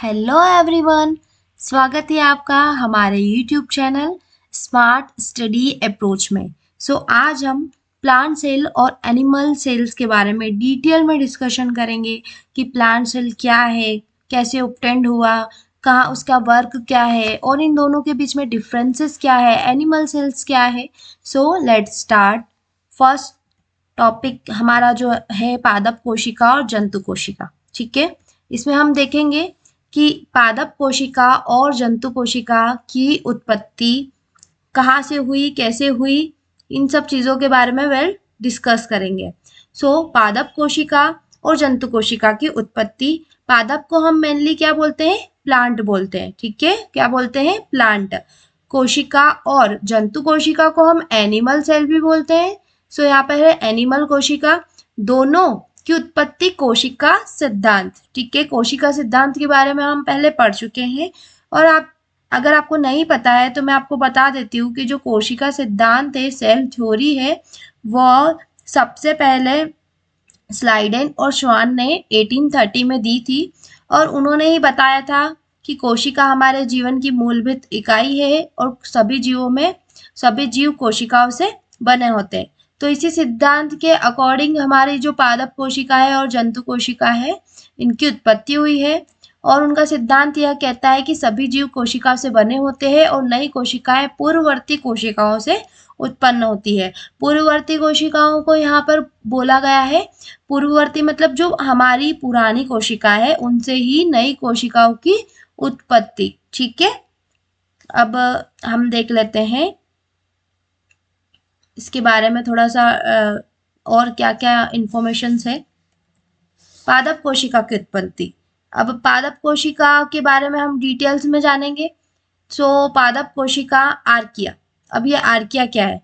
Hello everyone, स्वागत है आपका हमारे YouTube channel smart study approach में। आज हम प्लांट सेल और एनिमल सेल्स के बारे में डिटेल में डिस्कशन करेंगे कि प्लांट सेल क्या है, कैसे ऑब्टेंड हुआ, कहाँ उसका वर्क क्या है और इन दोनों के बीच में डिफरेंसेस क्या है, एनिमल सेल्स क्या है। Let's start. फर्स्ट टॉपिक हमारा जो है पादप कोशिका और जंतु कोशिका। ठीक है, इसमें हम देखेंगे कि पादप कोशिका और जंतु कोशिका की उत्पत्ति कहाँ से हुई, कैसे हुई, इन सब चीज़ों के बारे में डिस्कस करेंगे। पादप कोशिका और जंतु कोशिका की उत्पत्ति। पादप को हम मेनली क्या बोलते हैं? प्लांट बोलते हैं। ठीक है, क्या बोलते हैं? प्लांट। कोशिका और जंतु कोशिका को हम एनिमल सेल भी बोलते हैं। यहाँ पर है एनिमल कोशिका। दोनों की उत्पत्ति कोशिका सिद्धांत। ठीक है, कोशिका सिद्धांत के बारे में हम पहले पढ़ चुके हैं और अगर आपको नहीं पता है तो मैं आपको बता देती हूँ कि जो कोशिका सिद्धांत है, सेल थ्योरी है, वह सबसे पहले स्लाइडेन और श्वान ने 1830 में दी थी और उन्होंने ही बताया था कि कोशिका हमारे जीवन की मूलभूत इकाई है और सभी जीव कोशिकाओं से बने होते हैं। तो इसी सिद्धांत के अकॉर्डिंग हमारी जो पादप कोशिका है और जंतु कोशिका है, इनकी उत्पत्ति हुई है और उनका सिद्धांत यह कहता है कि सभी जीव कोशिका से बने होते हैं और नई कोशिकाएं पूर्ववर्ती कोशिकाओं से उत्पन्न होती है। पूर्ववर्ती कोशिकाओं को यहाँ पर बोला गया है, पूर्ववर्ती मतलब जो हमारी पुरानी कोशिका है उनसे ही नई कोशिकाओं की उत्पत्ति। ठीक है, अब हम देख लेते हैं इसके बारे में थोड़ा सा और क्या क्या इंफॉर्मेशन है। पादप कोशिका की उत्पत्ति। अब पादप कोशिका के बारे में हम डिटेल्स में जानेंगे। पादप कोशिका आर्किया। अब ये आर्किया क्या है?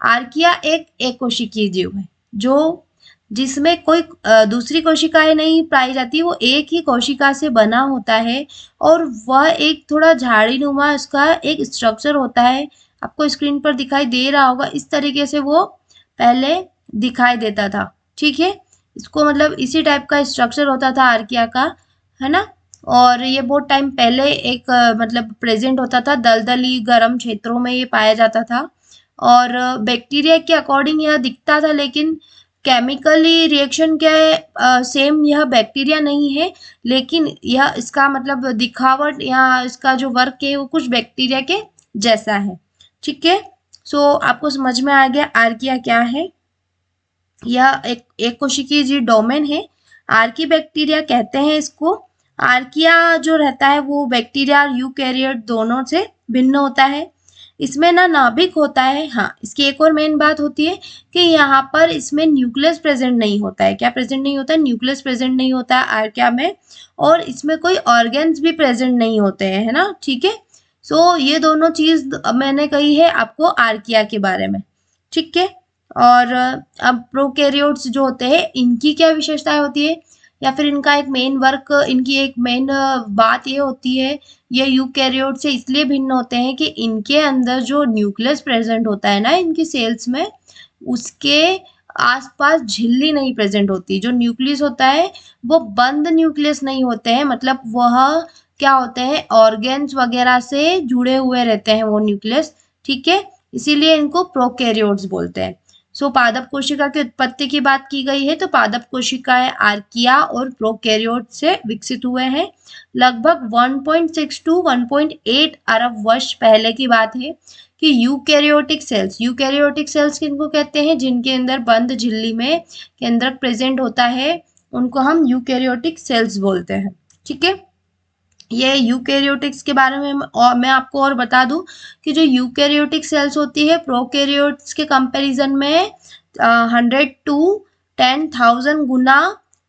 आर्किया एक कोशिकीय जीव है जो जिसमें कोई दूसरी कोशिकाएं नहीं पाई जाती, वो एक ही कोशिका से बना होता है और वह एक थोड़ा झाड़ीनुमा उसका एक स्ट्रक्चर होता है। आपको स्क्रीन पर दिखाई दे रहा होगा, इस तरीके से वो पहले दिखाई देता था। ठीक है, इसको मतलब इसी टाइप का स्ट्रक्चर होता था आर्किया का, है ना। और ये बहुत टाइम पहले एक मतलब प्रेजेंट होता था, दलदली गर्म क्षेत्रों में ये पाया जाता था और बैक्टीरिया के अकॉर्डिंग यह दिखता था, लेकिन केमिकली रिएक्शन क्या है, सेम यह बैक्टीरिया नहीं है, लेकिन यह इसका मतलब दिखावट या इसका जो वर्क है वो कुछ बैक्टीरिया के जैसा है। ठीक है, आपको समझ में आ गया आर्किया क्या है। यह एक कोशिकीय जीव डोमेन है, आर्की बैक्टीरिया कहते हैं इसको। आर्किया जो रहता है वो बैक्टीरिया और यूकैरियोट दोनों से भिन्न होता है। इसमें ना नाभिक होता है। हाँ, इसकी एक और मेन बात होती है कि यहाँ पर इसमें न्यूक्लियस प्रेजेंट नहीं होता है। क्या प्रेजेंट नहीं होता है? न्यूक्लियस प्रेजेंट नहीं होता है आर्किया में, और इसमें कोई ऑर्गेन्स भी प्रेजेंट नहीं होते हैं, है ना। ठीक है, ये दोनों चीज मैंने कही है आपको आर्किया के बारे में। ठीक है, और अब प्रोकैरियोट्स जो होते हैं इनकी क्या विशेषताएं होती है या फिर इनका एक मेन वर्क, इनकी एक मेन बात ये होती है, ये यूकैरियोट से इसलिए भिन्न होते हैं कि इनके अंदर जो न्यूक्लियस प्रेजेंट होता है ना इनकी सेल्स में, उसके आसपास झिल्ली नहीं प्रेजेंट होती। जो न्यूक्लियस होता है वो बंद न्यूक्लियस नहीं होते हैं, मतलब वह क्या होते हैं, ऑर्गेन्स वगैरह से जुड़े हुए रहते हैं वो न्यूक्लियस। ठीक है, इसीलिए इनको प्रोकैरियोट्स बोलते हैं। पादप कोशिका की उत्पत्ति की बात की गई है तो पादप कोशिकाएं आर्किया और प्रोकैरियोट से विकसित हुए हैं। लगभग 1.6 to 1.8 अरब वर्ष पहले की बात है कि यूकैरियोटिक सेल्स किनको कहते हैं? जिनके अंदर बंद झिल्ली में केंद्रक प्रेजेंट होता है उनको हम यूकैरियोटिक सेल्स बोलते हैं। ठीक है, ये यूकैरियोटिक्स के बारे में मैं आपको और बता दूं कि जो यूकैरियोटिक सेल्स होती है प्रोकैरियोट्स के कंपैरिजन में 100 to 10,000 गुना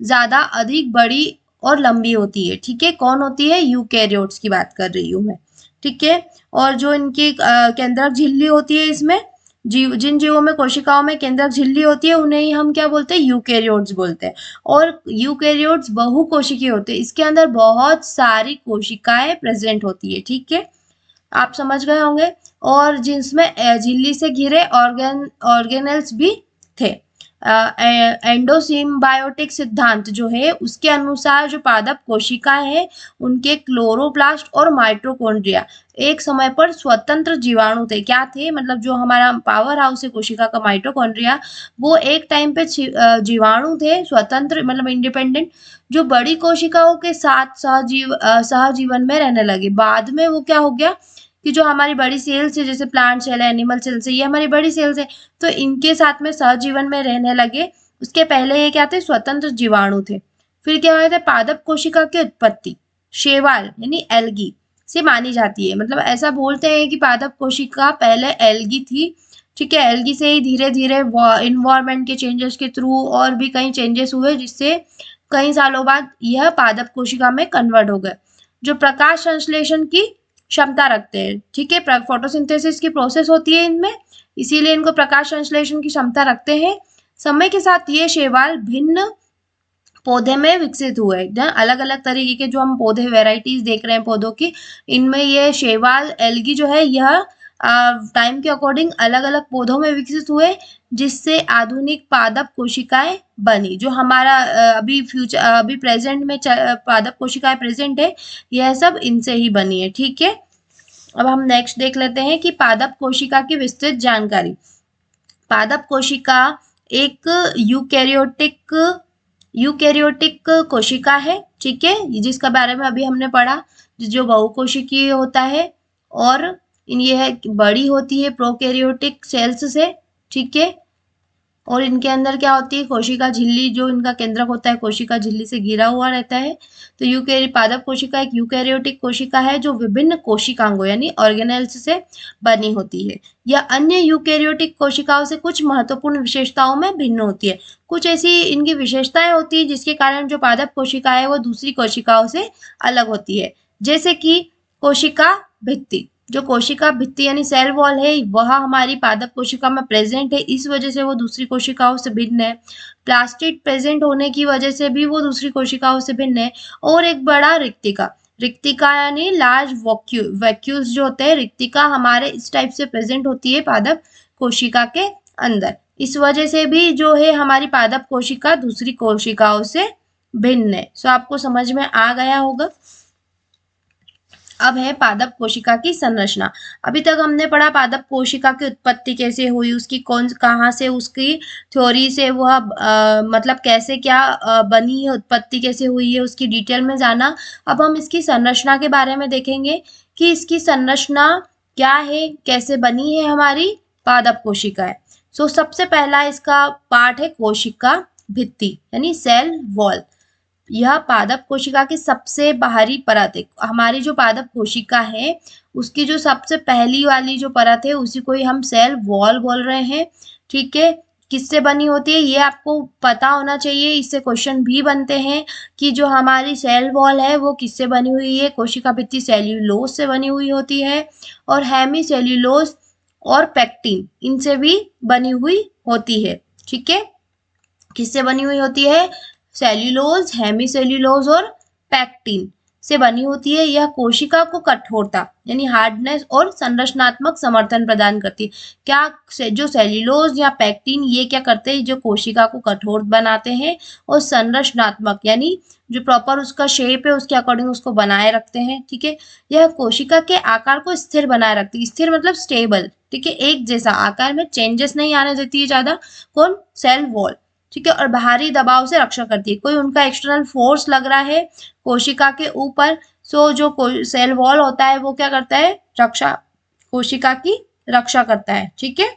ज्यादा अधिक बड़ी और लंबी होती है। ठीक है, कौन होती है? यूकैरियोट्स की बात कर रही हूँ मैं। ठीक है, और जो इनकी केंद्रक झिल्ली होती है, इसमें जिन जीवों में कोशिकाओं में केंद्रक झिल्ली होती है उन्हें ही हम क्या बोलते हैं? यूकैरियोट्स बोलते हैं। और यूकैरियोट्स बहुकोशिकीय होते हैं, इसके अंदर बहुत सारी कोशिकाएं प्रेजेंट होती है। ठीक है, आप समझ गए होंगे। और जिसमें झिल्ली से घिरे ऑर्गेनल्स भी थे। एंडोसिम्बायोटिक सिद्धांत जो है उसके अनुसार जो पादप कोशिकाएं हैं उनके क्लोरोप्लास्ट और माइटोकॉन्ड्रिया एक समय पर स्वतंत्र जीवाणु थे। क्या थे? मतलब जो हमारा पावर हाउस है कोशिका का माइटोकॉन्ड्रिया, वो एक टाइम पे जीवाणु थे, स्वतंत्र मतलब इंडिपेंडेंट, जो बड़ी कोशिकाओं के साथ सहजीवन में रहने लगे। बाद में वो क्या हो गया कि जो हमारी बड़ी सेल्स है, जैसे प्लांट सेल है, एनिमल सेल्स है, ये हमारी बड़ी सेल्स है, तो इनके साथ में सहजीवन में रहने लगे। उसके पहले ये क्या थे? स्वतंत्र जीवाणु थे। फिर क्या हुआ था? पादप कोशिका की उत्पत्ति शैवाल यानी एल्गी से मानी जाती है। मतलब ऐसा बोलते हैं कि पादप कोशिका पहले एल्गी थी, ठीक है। एल्गी से ही धीरे धीरे इन्वायरमेंट के चेंजेस के थ्रू और भी कई चेंजेस हुए, जिससे कई सालों बाद यह पादप कोशिका में कन्वर्ट हो गए, जो प्रकाश संश्लेषण की क्षमता रखते हैं, ठीक है। फोटोसिंथेसिस की प्रोसेस होती है इनमें, इसीलिए इनको प्रकाश संश्लेषण की क्षमता रखते हैं। समय के साथ ये शैवाल भिन्न पौधे में विकसित हुए। अलग अलग तरीके के जो हम पौधे वेराइटीज देख रहे हैं पौधों की, इनमें ये शैवाल एल्गी जो है यह टाइम के अकॉर्डिंग अलग अलग पौधों में विकसित हुए, जिससे आधुनिक पादप कोशिकाएं बनी। जो हमारा अभी प्रेजेंट में पादप कोशिकाएं प्रेजेंट है, यह सब इनसे ही बनी है, ठीक है। अब हम नेक्स्ट देख लेते हैं कि पादप कोशिका की विस्तृत जानकारी। पादप कोशिका एक यूकैरियोटिक कोशिका है, ठीक है, जिसका बारे में अभी हमने पढ़ा, जो बहुकोशिकीय होता है और यह बड़ी होती है प्रोकैरियोटिक सेल्स से, ठीक है। और इनके अंदर क्या होती है? कोशिका झिल्ली, जो इनका केंद्रक होता है कोशिका झिल्ली से घिरा हुआ रहता है। तो पादप कोशिका एक यूकैरियोटिक कोशिका है जो विभिन्न कोशिकांगों यानी ऑर्गेनेल्स से बनी होती है। यह अन्य यूकैरियोटिक कोशिकाओं से कुछ महत्वपूर्ण विशेषताओं में भिन्न होती है। कुछ ऐसी इनकी विशेषताएं होती है जिसके कारण जो पादप कोशिका है वो दूसरी कोशिकाओं से अलग होती है। जैसे कि कोशिका भित्ति, जो कोशिका भित्ति यानी सेल वॉल है, वह हमारी पादप कोशिका में प्रेजेंट है, इस वजह से वो दूसरी कोशिकाओं से भिन्न है। प्लास्टिड प्रेजेंट होने की वजह से भी वो दूसरी कोशिकाओं से भिन्न है। और एक बड़ा रिक्तिका यानी लार्ज वैक्यूल्स जो होते हैं, रिक्तिका हमारे इस टाइप से प्रेजेंट होती है पादप कोशिका के अंदर। इस वजह से भी जो है हमारी पादप कोशिका दूसरी कोशिकाओं से भिन्न है। सो आपको समझ में आ गया होगा। अब है पादप कोशिका की संरचना। अभी तक हमने पढ़ा पादप कोशिका की उत्पत्ति कैसे हुई, उसकी कहाँ से, उसकी थ्योरी से वह मतलब कैसे क्या बनी है, उत्पत्ति कैसे हुई है, उसकी डिटेल में जाना। अब हम इसकी संरचना के बारे में देखेंगे कि इसकी संरचना क्या है, कैसे बनी है हमारी पादप कोशिकाएं। सो सबसे पहला इसका पार्ट है कोशिका भित्ति यानी सेल वॉल। यह पादप कोशिका की सबसे बाहरी परत है। हमारी जो पादप कोशिका है उसकी जो सबसे पहली वाली जो परत है उसी को ही हम सेल वॉल बोल रहे हैं, ठीक है। किससे बनी होती है ये आपको पता होना चाहिए, इससे क्वेश्चन भी बनते हैं कि जो हमारी सेल वॉल है वो किससे बनी हुई है। कोशिका भित्ति सेल्यूलोज से बनी हुई होती है और हेमी सेल्यूलोज और पेक्टिन इनसे भी बनी हुई होती है, ठीक है। किससे बनी हुई होती है? सेल्यूलोज, हेमीसेल्यूलोज और पैक्टिन से बनी होती है। यह कोशिका को कठोरता यानी हार्डनेस और संरचनात्मक समर्थन प्रदान करती है। क्या जो सेल्यूलोज या पैक्टिन ये क्या करते हैं? जो कोशिका को कठोर बनाते हैं और संरचनात्मक यानी जो प्रॉपर उसका शेप है उसके अकॉर्डिंग उसको बनाए रखते हैं, ठीक है। यह कोशिका के आकार को स्थिर बनाए रखती है। स्थिर मतलब स्टेबल, ठीक है, एक जैसा आकार में चेंजेस नहीं आने देती है ज्यादा। कौन? सेल वॉल, ठीक है। और बाहरी दबाव से रक्षा करती है। कोई उनका एक्सटर्नल फोर्स लग रहा है कोशिका के ऊपर, सो जो सेल वॉल होता है वो क्या करता है? कोशिका की रक्षा करता है, ठीक है।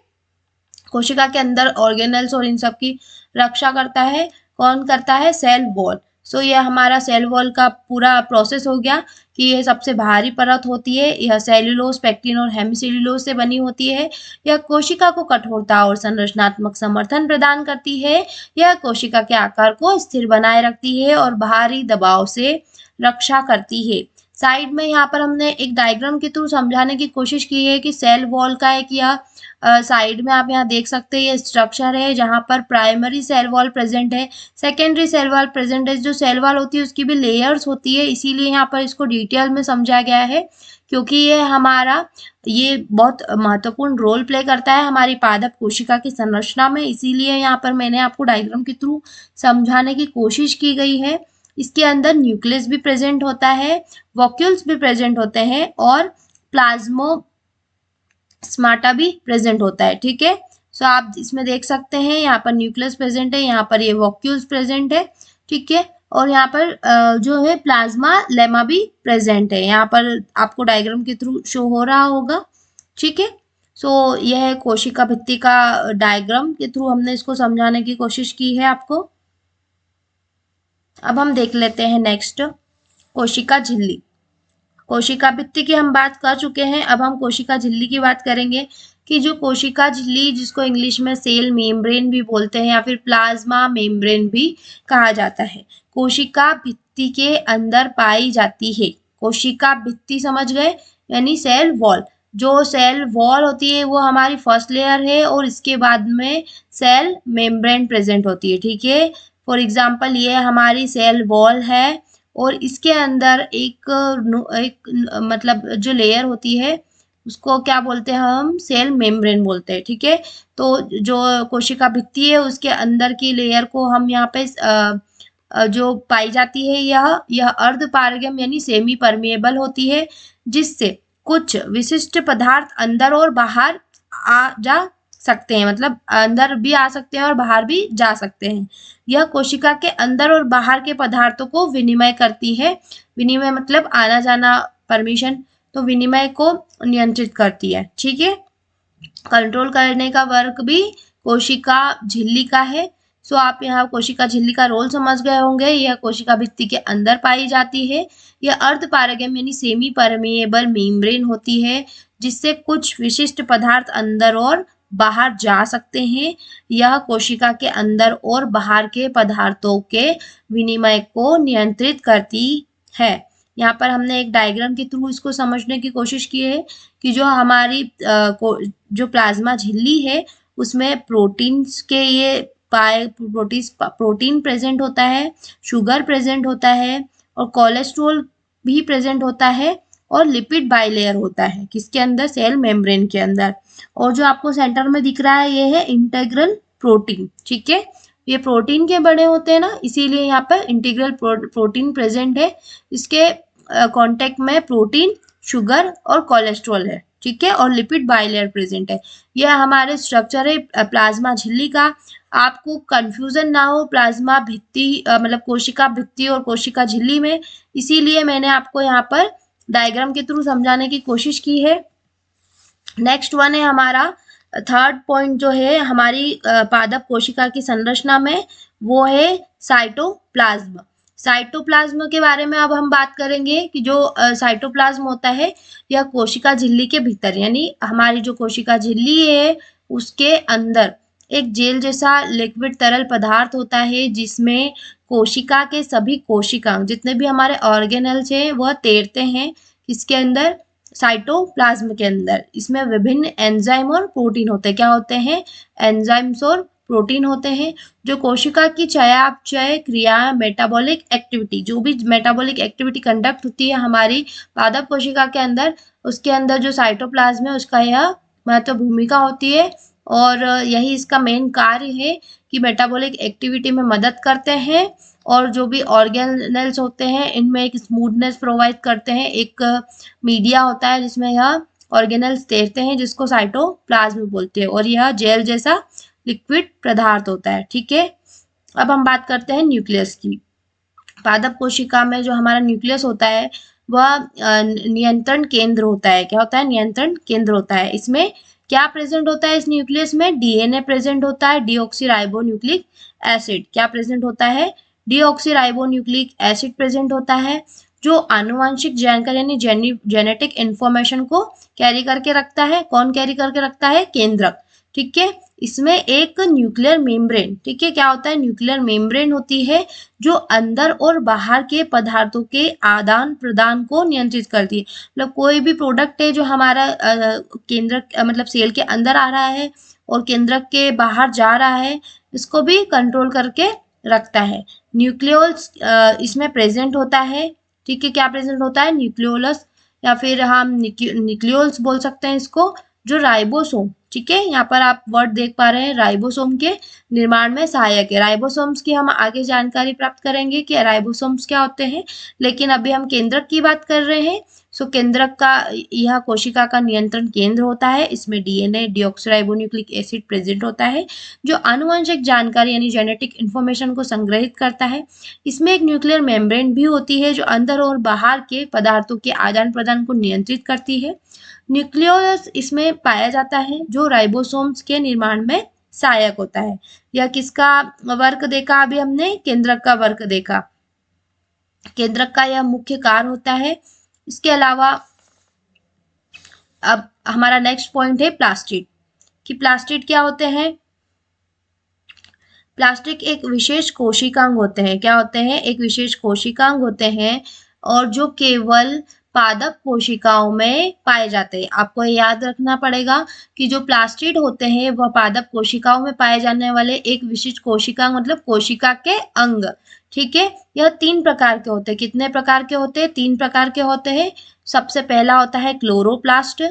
कोशिका के अंदर ऑर्गेनल्स और इन सब की रक्षा करता है। कौन करता है? Cell wall. सो यह हमारा सेल वॉल का पूरा प्रोसेस हो गया कि यह सबसे बाहरी परत होती है। यह सेल्यूलोज, पेक्टिन और हेमीसेल्यूलोज से बनी होती है। यह कोशिका को कठोरता और संरचनात्मक समर्थन प्रदान करती है। यह कोशिका के आकार को स्थिर बनाए रखती है और बाहरी दबाव से रक्षा करती है। साइड में यहाँ पर हमने एक डायग्राम के थ्रू समझाने की कोशिश की है कि सेल वॉल का एक या साइड में आप यहाँ देख सकते हैं ये स्ट्रक्चर है जहाँ पर प्राइमरी सेल वॉल प्रेजेंट है, सेकेंडरी सेल वॉल प्रेजेंट है। जो सेल वॉल होती है उसकी भी लेयर्स होती है, इसीलिए यहाँ पर इसको डिटेल में समझा गया है क्योंकि ये बहुत महत्वपूर्ण रोल प्ले करता है हमारी पादप कोशिका की संरचना में, इसीलिए यहाँ पर मैंने आपको डायग्राम के थ्रू समझाने की कोशिश की गई है। इसके अंदर न्यूक्लियस भी प्रेजेंट होता है, वॉक्यूल्स भी प्रेजेंट होते हैं और प्लाज्मो स्माटा भी प्रेजेंट होता है। ठीक है, सो आप इसमें देख सकते हैं यहाँ पर न्यूक्लियस प्रेजेंट है, यहाँ पर ये वॉक्यूल्स प्रेजेंट है। ठीक है, और यहाँ पर जो है प्लाज्मा लेमा भी प्रेजेंट है, यहाँ पर आपको डायग्राम के थ्रू शो हो रहा होगा। ठीक है, सो यह है कोशिका भित्ति का डायग्राम के थ्रू हमने इसको समझाने की कोशिश की है आपको। अब हम देख लेते हैं नेक्स्ट कोशिका झिल्ली। कोशिका भित्ति की हम बात कर चुके हैं, अब हम कोशिका झिल्ली की बात करेंगे कि जो कोशिका झिल्ली जिसको इंग्लिश में सेल मेम्ब्रेन भी बोलते हैं या फिर प्लाज्मा मेम्ब्रेन भी कहा जाता है, कोशिका भित्ति के अंदर पाई जाती है। कोशिका भित्ति समझ गए, यानी सेल वॉल। जो सेल वॉल होती है वो हमारी फर्स्ट लेयर है और इसके बाद में सेल मेम्ब्रेन प्रेजेंट होती है। ठीक है, फॉर एग्जाम्पल ये हमारी सेल वॉल है और इसके अंदर एक मतलब जो लेयर होती है उसको क्या बोलते हैं हम, सेल मेम्ब्रेन बोलते हैं। ठीक है, तो जो कोशिका भित्ति है उसके अंदर की लेयर को हम यहाँ पे जो पाई जाती है यह अर्ध पारगम्य यानी सेमी परमिएबल होती है, जिससे कुछ विशिष्ट पदार्थ अंदर और बाहर आ जा सकते हैं, मतलब अंदर भी आ सकते हैं और बाहर भी जा सकते हैं। यह कोशिका के अंदर और बाहर के पदार्थों को विनिमय करती है। विनिमय मतलब आना जाना, परमिशन, तो विनिमय को नियंत्रित करती है। ठीक है, कंट्रोल करने का वर्क भी कोशिका झिल्ली का है। सो आप यहाँ कोशिका झिल्ली का रोल समझ गए होंगे। यह कोशिका भित्ति के अंदर पाई जाती है। यह अर्ध पारगम्य यानी सेमी परमिएबल मेम्ब्रेन होती है, जिससे कुछ विशिष्ट पदार्थ अंदर और बाहर जा सकते हैं। यह कोशिका के अंदर और बाहर के पदार्थों के विनिमय को नियंत्रित करती है। यहाँ पर हमने एक डायग्राम के थ्रू इसको समझने की कोशिश की है कि जो हमारी जो प्लाज्मा झिल्ली है उसमें प्रोटीन्स के ये प्रोटीन प्रेजेंट होता है, शुगर प्रेजेंट होता है और कोलेस्ट्रॉल भी प्रेजेंट होता है और लिपिड बाइलेयर होता है किसके अंदर, सेल मेम्ब्रेन के अंदर। और जो आपको सेंटर में दिख रहा है ये है इंटीग्रल प्रोटीन। ठीक है, ये प्रोटीन के बड़े होते हैं ना, इसीलिए यहाँ पर इंटीग्रल प्रोटीन प्रेजेंट है। इसके कांटेक्ट में प्रोटीन, शुगर और कोलेस्ट्रॉल है। ठीक है, और लिपिड बाइलेयर प्रेजेंट है। यह हमारे स्ट्रक्चर है प्लाज्मा झिल्ली का। आपको कंफ्यूजन ना हो प्लाज्मा भित्ति मतलब कोशिका भित्ति और कोशिका झिल्ली में, इसीलिए मैंने आपको यहाँ पर डायग्राम के थ्रू समझाने की कोशिश की है। नेक्स्ट वन है हमारा थर्ड पॉइंट जो है हमारी पादप कोशिका की संरचना में, वो है साइटोप्लाज्म। साइटोप्लाज्म के बारे में अब हम बात करेंगे कि जो साइटोप्लाज्म होता है यह कोशिका झिल्ली के भीतर, यानी हमारी जो कोशिका झिल्ली है उसके अंदर एक जेल जैसा लिक्विड तरल पदार्थ होता है, जिसमें कोशिका के सभी कोशिकांग जितने भी हमारे ऑर्गेनल्स हैं वह तैरते हैं। इसके अंदर साइटोप्लाज्म के अंदर इसमें विभिन्न एंजाइम और प्रोटीन होते हैं। क्या होते हैं, एंजाइम्स और प्रोटीन होते हैं जो कोशिका की चयापचय क्रिया, मेटाबॉलिक एक्टिविटी, जो भी मेटाबॉलिक एक्टिविटी कंडक्ट होती है हमारी पादप कोशिका के अंदर, उसके अंदर जो साइटोप्लाज्म है उसका यह महत्व भूमिका होती है। और यही इसका मेन कार्य है कि मेटाबॉलिक एक्टिविटी में मदद करते हैं और जो भी ऑर्गेनल्स होते हैं इनमें एक स्मूथनेस प्रोवाइड करते हैं। एक मीडिया होता है जिसमें यह ऑर्गेनल्स तैरते हैं जिसको साइटोप्लाज्म बोलते हैं और यह जेल जैसा लिक्विड पदार्थ होता है। ठीक है, अब हम बात करते हैं न्यूक्लियस की। पादप कोशिका में जो हमारा न्यूक्लियस होता है वह नियंत्रण केंद्र होता है। क्या होता है, नियंत्रण केंद्र होता है। इसमें क्या प्रेजेंट होता है, इस न्यूक्लियस में डीएनए प्रेजेंट होता है, डीऑक्सीराइबोन्यूक्लिक एसिड। क्या प्रेजेंट होता है, डीऑक्सीराइबोन्यूक्लिक एसिड प्रेजेंट होता है, जो आनुवंशिक जानकारी यानी जेनेटिक इंफॉर्मेशन को कैरी करके रखता है। कौन कैरी करके रखता है, केंद्रक। ठीक है। इसमें एक न्यूक्लियर मेम्ब्रेन, ठीक है, क्या होता है, न्यूक्लियर मेम्ब्रेन होती है जो अंदर और बाहर के पदार्थों के आदान प्रदान को नियंत्रित करती है। मतलब कोई भी प्रोडक्ट है जो हमारा केंद्रक मतलब सेल के अंदर आ रहा है और केंद्रक के बाहर जा रहा है, इसको भी कंट्रोल करके रखता है। न्यूक्लियोल्स इसमें प्रेजेंट होता है, ठीक है, क्या प्रेजेंट होता है, न्यूक्लियोलस, या फिर हम न्यूक्लियोल्स बोल सकते हैं इसको, जो राइबोसोम, ठीक है, यहाँ पर आप वर्ड देख पा रहे हैं, राइबोसोम के निर्माण में सहायक है। राइबोसोम्स की हम आगे जानकारी प्राप्त करेंगे कि राइबोसोम्स क्या होते हैं, लेकिन अभी हम केंद्रक की बात कर रहे हैं। सो केंद्रक का यह कोशिका का नियंत्रण केंद्र होता है। इसमें डीएनए डीऑक्सराइबोन्यूक्लिक एसिड प्रेजेंट होता है जो आनुवंशिक जानकारी यानी जेनेटिक इंफॉर्मेशन को संग्रहित करता है। इसमें एक न्यूक्लियर मेम्ब्रेन भी होती है जो अंदर और बाहर के पदार्थों के आदान प्रदान को नियंत्रित करती है। न्यूक्लियोलस इसमें पाया जाता है जो राइबोसोम्स के निर्माण में सहायक होता है। यह किसका वर्क देखा, अभी हमने केंद्रक का वर्क देखा। केंद्रक का यह मुख्य कार्य होता है। इसके अलावा अब हमारा नेक्स्ट पॉइंट है प्लास्टिड, कि प्लास्टिड क्या होते हैं। प्लास्टिक एक विशेष कोशिकांग होते हैं, क्या होते हैं, एक विशेष कोशिकांग होते हैं और जो केवल पादप कोशिकाओं में पाए जाते हैं। आपको याद रखना पड़ेगा कि जो प्लास्टिड होते हैं वह पादप कोशिकाओं में पाए जाने वाले एक विशिष्ट कोशिकांग मतलब कोशिका के अंग, ठीक है। यह 3 प्रकार के होते हैं। कितने प्रकार के होते हैं, 3 प्रकार के होते हैं। सबसे पहला होता है क्लोरोप्लास्ट,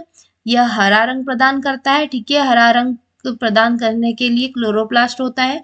यह हरा रंग प्रदान करता है, ठीक है, हरा रंग प्रदान करने के लिए क्लोरोप्लास्ट होता है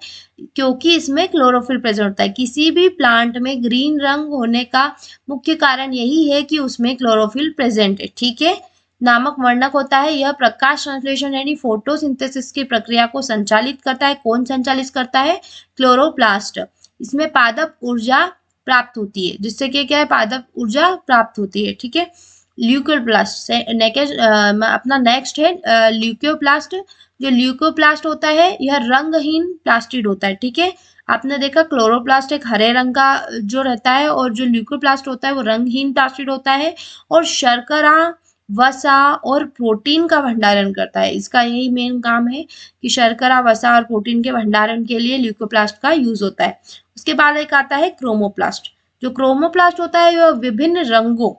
क्योंकि इसमें क्लोरोफिल प्रेजेंट होता है। किसी भी प्लांट में ग्रीन रंग होने का मुख्य कारण यही है कि उसमें क्लोरोफिल प्रेजेंट है, ठीक है। नामक वर्णक होता है, यह प्रकाश संश्लेषण यानी फोटोसिंथेसिस की प्रक्रिया को संचालित करता है। कौन संचालित करता है, क्लोरोप्लास्ट। इसमें पादप ऊर्जा प्राप्त होती है, जिससे कि क्या है, पादप ऊर्जा प्राप्त होती है, ठीक है। ल्यूकोप्लास्ट अपना नेक्स्ट है ल्यूकोप्लास्ट। जो ल्यूकोप्लास्ट होता है यह रंगहीन प्लास्टिड होता है, ठीक है। आपने देखा क्लोरोप्लास्ट एक हरे रंग का जो रहता है और जो ल्यूकोप्लास्ट होता है वो रंगहीन प्लास्टिड होता है और शर्करा, वसा और प्रोटीन का भंडारण करता है। इसका यही मेन काम है कि शर्करा, वसा और प्रोटीन के भंडारण के लिए ल्यूकोप्लास्ट का यूज होता है। उसके बाद एक आता है क्रोमोप्लास्ट। जो क्रोमोप्लास्ट होता है वह विभिन्न रंगों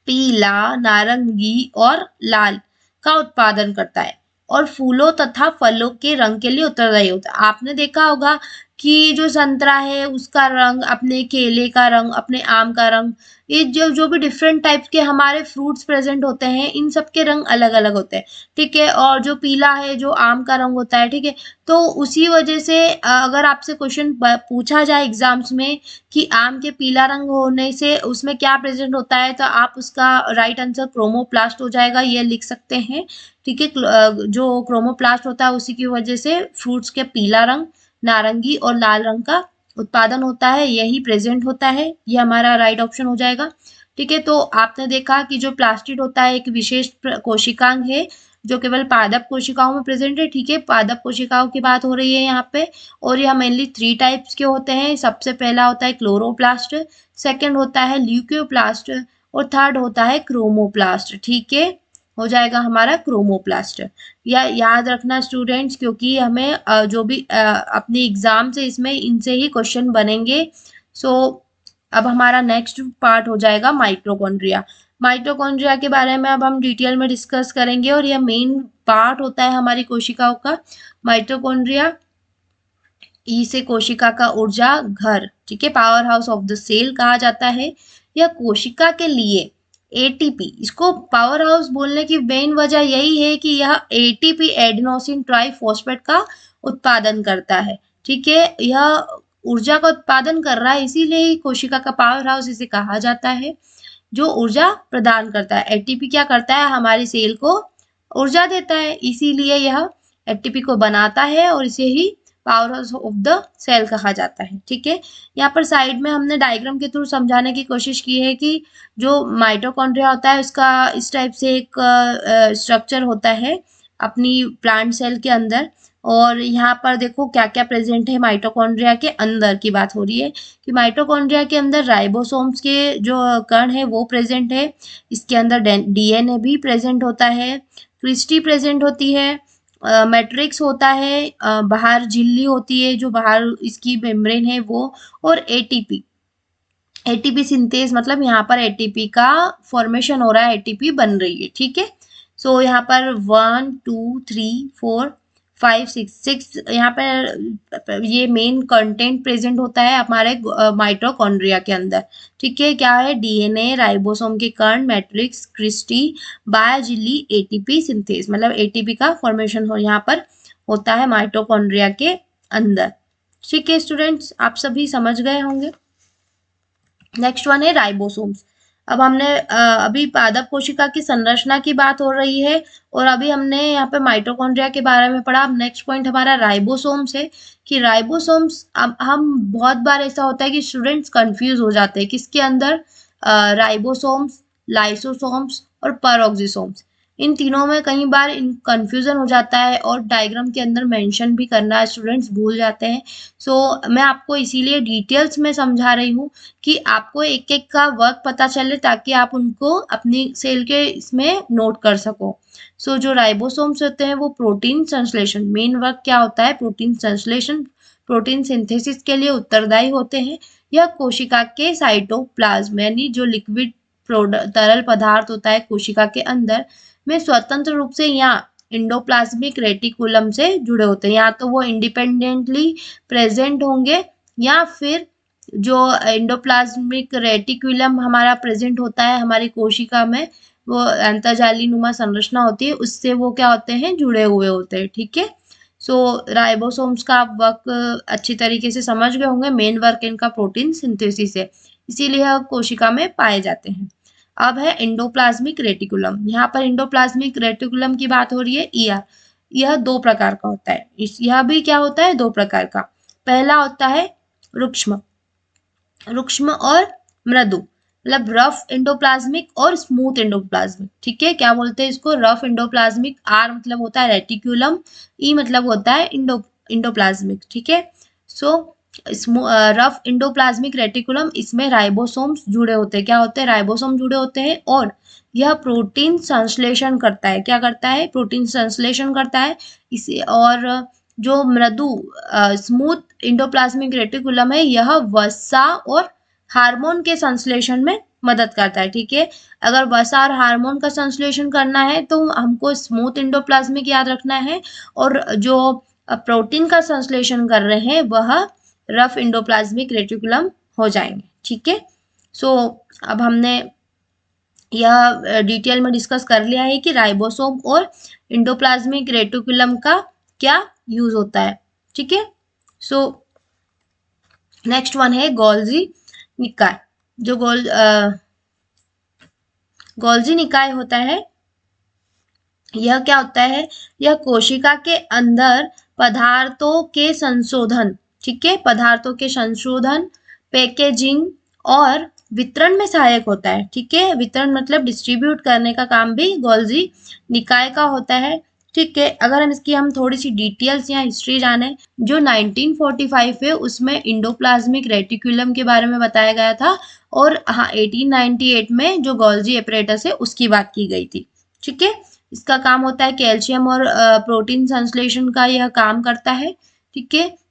पीला, नारंगी और लाल का उत्पादन करता है और फूलों तथा फलों के रंग के लिए उत्तरदायी होता है। आपने देखा होगा कि जो संतरा है उसका रंग, अपने केले का रंग, अपने आम का रंग, ये जो भी डिफरेंट टाइप के हमारे फ्रूट्स प्रेजेंट होते हैं इन सब के रंग अलग अलग होते हैं, ठीक है। और जो पीला है जो आम का रंग होता है, ठीक है। तो उसी वजह से अगर आपसे क्वेश्चन पूछा जाए एग्जाम्स में कि आम के पीला रंग होने से उसमें क्या प्रेजेंट होता है, तो आप उसका राइट आंसर क्रोमोप्लास्ट हो जाएगा, ये लिख सकते हैं, ठीक है। जो क्रोमोप्लास्ट होता है उसी की वजह से फ्रूट्स के पीला रंग, नारंगी और लाल रंग का उत्पादन होता है, यही प्रेजेंट होता है, ये हमारा राइट ऑप्शन हो जाएगा, ठीक है। तो आपने देखा कि जो प्लास्टिड होता है एक विशेष कोशिकांग है जो केवल पादप कोशिकाओं में प्रेजेंट है, ठीक है। पादप कोशिकाओं की बात हो रही है यहाँ पे और यह मेनली 3 टाइप्स के होते हैं। सबसे पहला होता है क्लोरोप्लास्ट, सेकंड होता है ल्यूकोप्लास्ट और थर्ड होता है क्रोमोप्लास्ट, ठीक है। हो जाएगा हमारा क्रोमोप्लास्ट। या याद रखना स्टूडेंट्स, क्योंकि हमें जो भी अपने एग्जाम से इसमें इनसे ही क्वेश्चन बनेंगे। सो अब हमारा नेक्स्ट पार्ट हो जाएगा माइटोकॉन्ड्रिया। माइटोकॉन्ड्रिया के बारे में अब हम डिटेल में डिस्कस करेंगे और यह मेन पार्ट होता है हमारी कोशिकाओं का। माइटोकॉन्ड्रिया इसे कोशिका का ऊर्जा घर, ठीक है, powerhouse of the cell कहा जाता है। यह कोशिका के लिए एटीपी, इसको पावर हाउस बोलने की मेन वजह यही है कि यह एटीपी एडेनोसिन ट्राइफॉस्फेट का उत्पादन करता है, ठीक है। यह ऊर्जा का उत्पादन कर रहा है, इसीलिए ही कोशिका का पावर हाउस इसे कहा जाता है, जो ऊर्जा प्रदान करता है। एटीपी क्या करता है, हमारी सेल को ऊर्जा देता है, इसीलिए यह एटीपी को बनाता है और इसे ही powerhouse of the cell कहा जाता है, ठीक है। यहाँ पर साइड में हमने डायग्राम के थ्रू समझाने की कोशिश की है कि जो माइटोकॉन्ड्रिया होता है उसका इस टाइप से एक स्ट्रक्चर होता है अपनी प्लांट सेल के अंदर। और यहाँ पर देखो क्या क्या प्रेजेंट है माइटोकॉन्ड्रिया के अंदर की बात हो रही है कि माइटोकॉन्ड्रिया के अंदर राइबोसोम्स के जो कण है वो प्रेजेंट है। इसके अंदर डीएनए भी प्रेजेंट होता है, क्रिस्टी प्रेजेंट होती है, मैट्रिक्स होता है, बाहर झिल्ली होती है जो बाहर इसकी मेम्ब्रेन है वो, और एटीपी। एटीपी सिंथेज मतलब यहाँ पर एटीपी का फॉर्मेशन हो रहा है, एटीपी बन रही है, ठीक है। सो यहाँ पर 1 2 3 4 5 6 यहाँ पर ये मेन कंटेंट प्रेजेंट होता है हमारे माइटोकॉन्ड्रिया के अंदर, ठीक है। क्या है? डीएनए, राइबोसोम के कण, मैट्रिक्स, क्रिस्टी, बाह्य झिल्ली, एटीपी सिंथेज, मतलब एटीपी का फॉर्मेशन हो यहाँ पर होता है माइटोकॉन्ड्रिया के अंदर, ठीक है। स्टूडेंट्स, आप सभी समझ गए होंगे। नेक्स्ट वन है राइबोसोम्स। अब हमने अभी पादप कोशिका की संरचना की बात हो रही है और अभी हमने यहाँ पे माइटोकॉन्ड्रिया के बारे में पढ़ा। अब नेक्स्ट पॉइंट हमारा राइबोसोम्स है कि राइबोसोम्स, अब हम बहुत बार ऐसा होता है कि स्टूडेंट्स कंफ्यूज हो जाते हैं किसके अंदर, राइबोसोम्स, लाइसोसोम्स और परऑक्सीसोम्स, इन तीनों में कई बार इन कंफ्यूजन हो जाता है और डायग्राम के अंदर मेंशन भी करना स्टूडेंट्स भूल जाते हैं। सो मैं आपको इसीलिए डिटेल्स में समझा रही हूँ कि आपको एक एक का वर्क पता चले ताकि आप उनको अपनी सेल के इसमें नोट कर सको। सो जो राइबोसोम्स होते हैं वो प्रोटीन संश्लेषण, मेन वर्क क्या होता है? प्रोटीन संश्लेषण, प्रोटीन सिंथेसिस के लिए उत्तरदायी होते हैं। यह कोशिका के साइटोप्लाज्म यानी जो लिक्विड तरल पदार्थ होता है कोशिका के अंदर में स्वतंत्र रूप से या इंडोप्लाज्मिक रेटिकुलम से जुड़े होते हैं। या तो वो इंडिपेंडेंटली प्रेजेंट होंगे या फिर जो एंडोप्लाज्मिक रेटिकुलम हमारा प्रेजेंट होता है हमारी कोशिका में, वो अंतर्जाली नुमा संरचना होती है, उससे वो क्या होते हैं? जुड़े हुए होते हैं, ठीक है। सो राइबोसोम्स का आप वर्क अच्छी तरीके से समझ गए होंगे। मेन वर्क इनका प्रोटीन सिंथेसिस है, इसीलिए कोशिका में पाए जाते हैं। अब है एंडोप्लाज्मिक रेटिकुलम। यहाँ पर एंडोप्लाज्मिक रेटिकुलम की बात हो रही है। यह दो प्रकार का होता है। यह भी क्या होता है? दो प्रकार का। पहला होता है रुक्ष्म, रुक्ष्म और मृदु, मतलब रफ एंडोप्लाज्मिक और स्मूथ एंडोप्लाज्मिक, ठीक है। क्या बोलते हैं इसको? Rough endoplasmic. आर मतलब होता है रेटिकुलम, ई मतलब होता है इंडोप्लाज्मिक, ठीक है। सो रफ इंडोप्लाज्मिक रेटिकुलम, इसमें राइबोसोम्स जुड़े होते हैं। क्या होते हैं? राइबोसोम जुड़े होते हैं और यह प्रोटीन संश्लेषण करता है। क्या करता है? प्रोटीन संश्लेषण करता है इसे। और जो मृदु स्मूथ इंडोप्लाज्मिक रेटिकुलम है, यह वसा और हार्मोन के संश्लेषण में मदद करता है, ठीक है। अगर वसा और हार्मोन का संश्लेषण करना है तो हमको स्मूथ इंडोप्लाज्मिक याद रखना है, और जो प्रोटीन का संश्लेषण कर रहे हैं वह रफ इंडोप्लाज्मिक रेटिकुलम हो जाएंगे, ठीक है। सो अब हमने यह डिटेल में डिस्कस कर लिया है कि राइबोसोम और इंडोप्लाज्मिक रेटिकुलम का क्या यूज होता है, ठीक है। सो नेक्स्ट वन है गोल्जी निकाय। जो गोल्जी निकाय होता है, यह क्या होता है? यह कोशिका के अंदर पदार्थों के संशोधन, ठीक है, पदार्थों के संशोधन, पैकेजिंग और वितरण में सहायक होता है, ठीक है। वितरण मतलब डिस्ट्रीब्यूट करने का काम भी गोल्जी निकाय का होता है, ठीक है। अगर हम थोड़ी सी डिटेल्स या हिस्ट्री जाने, जो 1945 है उसमें इंडोप्लाज्मिक रेटिकुलम के बारे में बताया गया था, और हाँ 1898 में जो गोल्जी एपरेटस है उसकी बात की गई थी, ठीक है। इसका काम होता है कैल्शियम और प्रोटीन संश्लेषण का यह काम करता है, ठीक है।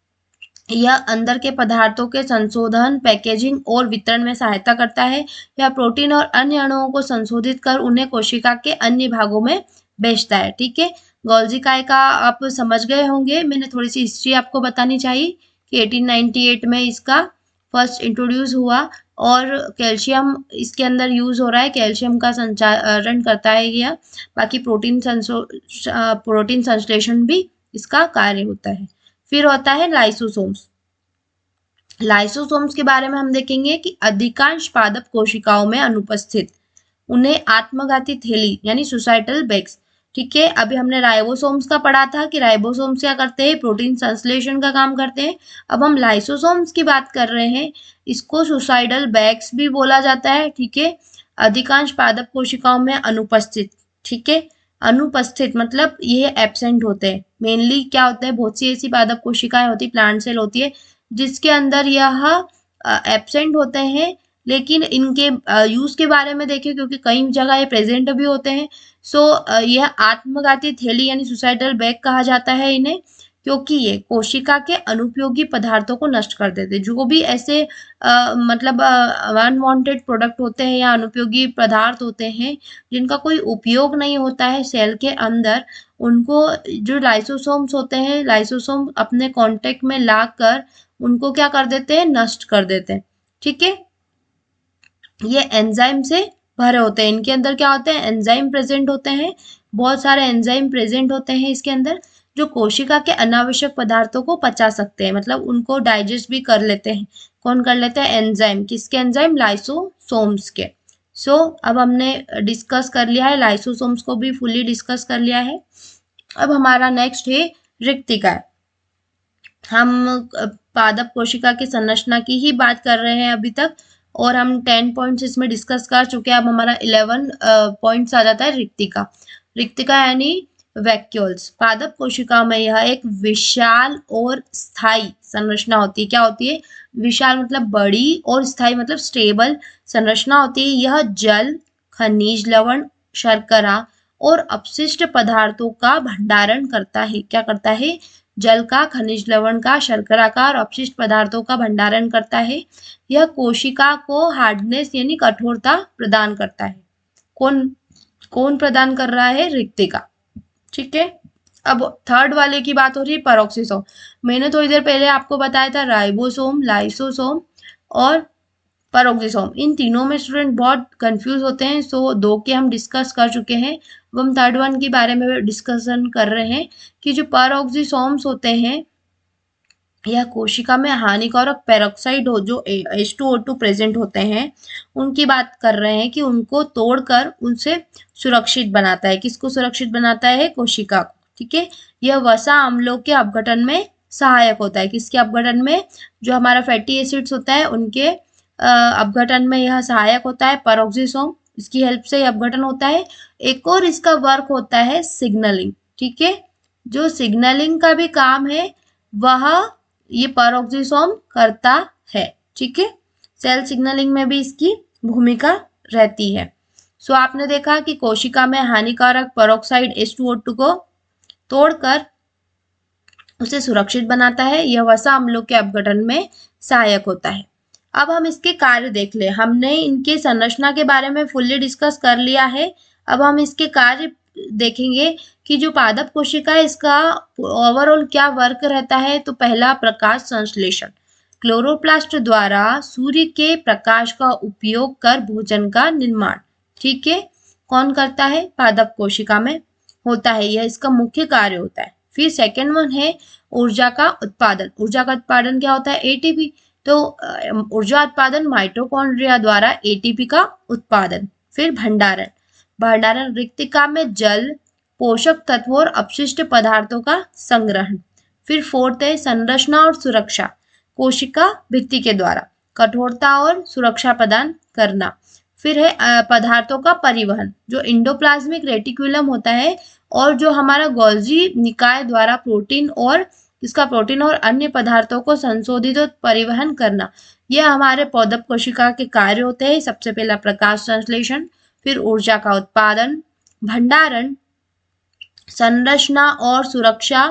यह अंदर के पदार्थों के संशोधन, पैकेजिंग और वितरण में सहायता करता है। यह प्रोटीन और अन्य अणुओं को संशोधित कर उन्हें कोशिका के अन्य भागों में भेजता है, ठीक है। गोल्जी काय का आप समझ गए होंगे। मैंने थोड़ी सी हिस्ट्री आपको बतानी चाहिए कि 1898 में इसका फर्स्ट इंट्रोड्यूस हुआ और कैल्शियम इसके अंदर यूज हो रहा है, कैल्शियम का संचारण करता है यह। बाकी प्रोटीन संश्लेषण भी इसका कार्य होता है। फिर होता है लाइसोसोम्स। लाइसोसोम्स के बारे में हम देखेंगे कि अधिकांश पादप कोशिकाओं में अनुपस्थित उन्हें आत्मघाती थैली यानी सुसाइटल बैग्स, ठीक है। अभी हमने राइबोसोम्स का पढ़ा था कि राइबोसोम्स क्या करते हैं? प्रोटीन संश्लेषण का काम करते हैं। अब हम लाइसोसोम्स की बात कर रहे हैं, इसको सुसाइडल बैग्स भी बोला जाता है, ठीक है। अधिकांश पादप कोशिकाओं में अनुपस्थित, ठीक है। अनुपस्थित मतलब ये एब्सेंट होते हैं। मेनली क्या होता है? बहुत सी ऐसी पादप कोशिकाएं होती, प्लांट सेल होती है जिसके अंदर यह एब्सेंट होते हैं, लेकिन इनके यूज के बारे में देखें, क्योंकि कई जगह ये प्रेजेंट भी होते हैं। सो यह आत्मघाती थैली यानी सुसाइडल बैग कहा जाता है इन्हें, क्योंकि ये कोशिका के अनुपयोगी पदार्थों को नष्ट कर देते हैं। जो भी ऐसे मतलब अनवांटेड प्रोडक्ट होते हैं या अनुपयोगी पदार्थ होते हैं जिनका कोई उपयोग नहीं होता है सेल के अंदर, उनको जो लाइसोसोम्स होते हैं, लाइसोसोम अपने कांटेक्ट में लाकर उनको क्या कर देते हैं, नष्ट कर देते हैं। ठीक है, ये एंजाइम से भरे होते हैं। इनके अंदर क्या होते हैं, एंजाइम प्रेजेंट होते हैं, बहुत सारे एंजाइम प्रेजेंट होते हैं इसके अंदर, जो कोशिका के अनावश्यक पदार्थों को पचा सकते हैं, मतलब उनको डाइजेस्ट भी कर लेते हैं। कौन कर लेते हैं, एंजाइम। किसके एंजाइम, लाइसोसोम्स के। सो अब हमने डिस्कस कर लिया है, लाइसोसोम्स को भी फुली डिस्कस कर लिया है। अब हमारा नेक्स्ट है रिक्तिका। हम पादप कोशिका की संरचना की ही बात कर रहे हैं अभी तक, और हम 10 पॉइंट्स इसमें डिस्कस कर चुके हैं। अब हमारा 11 पॉइंट्स आ जाता है रिक्तिका। रिक्तिका यानी वैक्यूल्स। पादप कोशिका में यह एक विशाल और स्थायी संरचना होती है। क्या होती है, विशाल मतलब बड़ी, और स्थायी मतलब स्टेबल संरचना होती है। यह जल, खनिज लवण, शर्करा और अपशिष्ट पदार्थों का भंडारण करता है। क्या करता है, जल का, खनिज लवण का, शर्करा का और अपशिष्ट पदार्थों का भंडारण करता है। यह कोशिका को हार्डनेस यानी कठोरता प्रदान करता है। कौन कौन प्रदान कर रहा है, रिक्तिका। ठीक है, अब थर्ड वाले की बात हो रही है, पेरोक्सिसोम। मैंने थोड़ी देर पहले आपको बताया था राइबोसोम, लाइसोसोम और पेरोक्सिसोम। इन तीनों में स्टूडेंट बहुत कंफ्यूज होते हैं। सो 2 के हम डिस्कस कर चुके हैं, अब हम थर्ड वन के बारे में डिस्कशन कर रहे हैं कि जो पेरोक्सिसोम्स होते हैं यह कोशिका में हानिकारक पेरोक्साइड हो, जो H2O2 प्रेजेंट होते हैं, उनकी बात कर रहे हैं कि उनको तोड़कर उनसे सुरक्षित बनाता है। किसको सुरक्षित बनाता है, कोशिका को। ठीक है, यह वसा अम्लों के अपघटन में सहायक होता है। किसके अपघटन में, जो हमारा फैटी एसिड्स होता है उनके अपघटन में यह सहायक होता है पेरोक्सिसोम, इसकी हेल्प से यह अपघटन होता है। एक और इसका वर्क होता है सिग्नलिंग। ठीक है, जो सिग्नलिंग का भी काम है वह ये पेरोक्सिसोम करता है। ठीक है, सेल सिग्नलिंग में भी इसकी भूमिका रहती है। सो आपने देखा कि कोशिका में हानिकारक पेरोक्साइड H2O2 को तोड़कर उसे सुरक्षित बनाता है। यह वसा अम्लों के अपघटन में सहायक होता है। अब हम इसके कार्य देख ले। हमने इनके संरचना के बारे में फुल्ली डिस्कस कर लिया है। अब हम इसके कार्य देखेंगे कि जो पादप कोशिका है इसका ओवरऑल क्या वर्क रहता है। तो पहला, प्रकाश संश्लेषण। क्लोरोप्लास्ट द्वारा सूर्य के प्रकाश का उपयोग कर भोजन का निर्माण। ठीक है, कौन करता है, पादप कोशिका में होता है, यह इसका मुख्य कार्य होता है। फिर सेकेंड वन है ऊर्जा का उत्पादन। ऊर्जा का उत्पादन क्या होता है, एटीपी। तो ऊर्जा उत्पादन माइटोकॉन्ड्रिया द्वारा एटीपी का उत्पादन। फिर भंडारण। भंडारण रिक्तिका में जल, पोषक तत्वों और अपशिष्ट पदार्थों का संग्रहण। फिर फोर्थ है संरचना और सुरक्षा। कोशिका भित्ति के द्वारा कठोरता और सुरक्षा प्रदान करना। फिर है पदार्थों का परिवहन, जो इंडोप्लाज्मिक रेटिकुलम होता है और जो हमारा गोल्जी निकाय द्वारा प्रोटीन और अन्य पदार्थों को संशोधित और परिवहन करना। यह हमारे पादप कोशिका के कार्य होते हैं। सबसे पहला प्रकाश संश्लेषण, फिर ऊर्जा का उत्पादन, भंडारण, संरचना और सुरक्षा,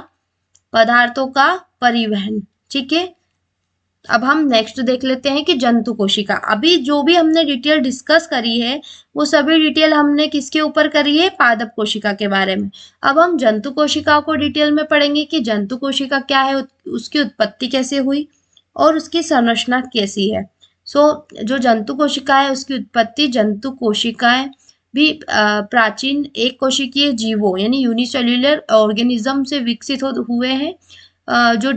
पदार्थों का परिवहन। ठीक है, अब हम नेक्स्ट देख लेते हैं कि जंतु कोशिका। अभी जो भी हमने डिटेल डिस्कस करी है वो सभी डिटेल हमने किसके ऊपर करी है, पादप कोशिका के बारे में। अब हम जंतु कोशिका को डिटेल में पढ़ेंगे कि जंतु कोशिका क्या है, उसकी उत्पत्ति कैसे हुई और उसकी संरचना कैसी है। जो जंतु कोशिका है उसकी उत्पत्ति, जंतु कोशिकाएं भी प्राचीन एक कोशिकीय जीवों यानी यूनिसेल्युलर ऑर्गेनिज्म से विकसित हुए हैं। जो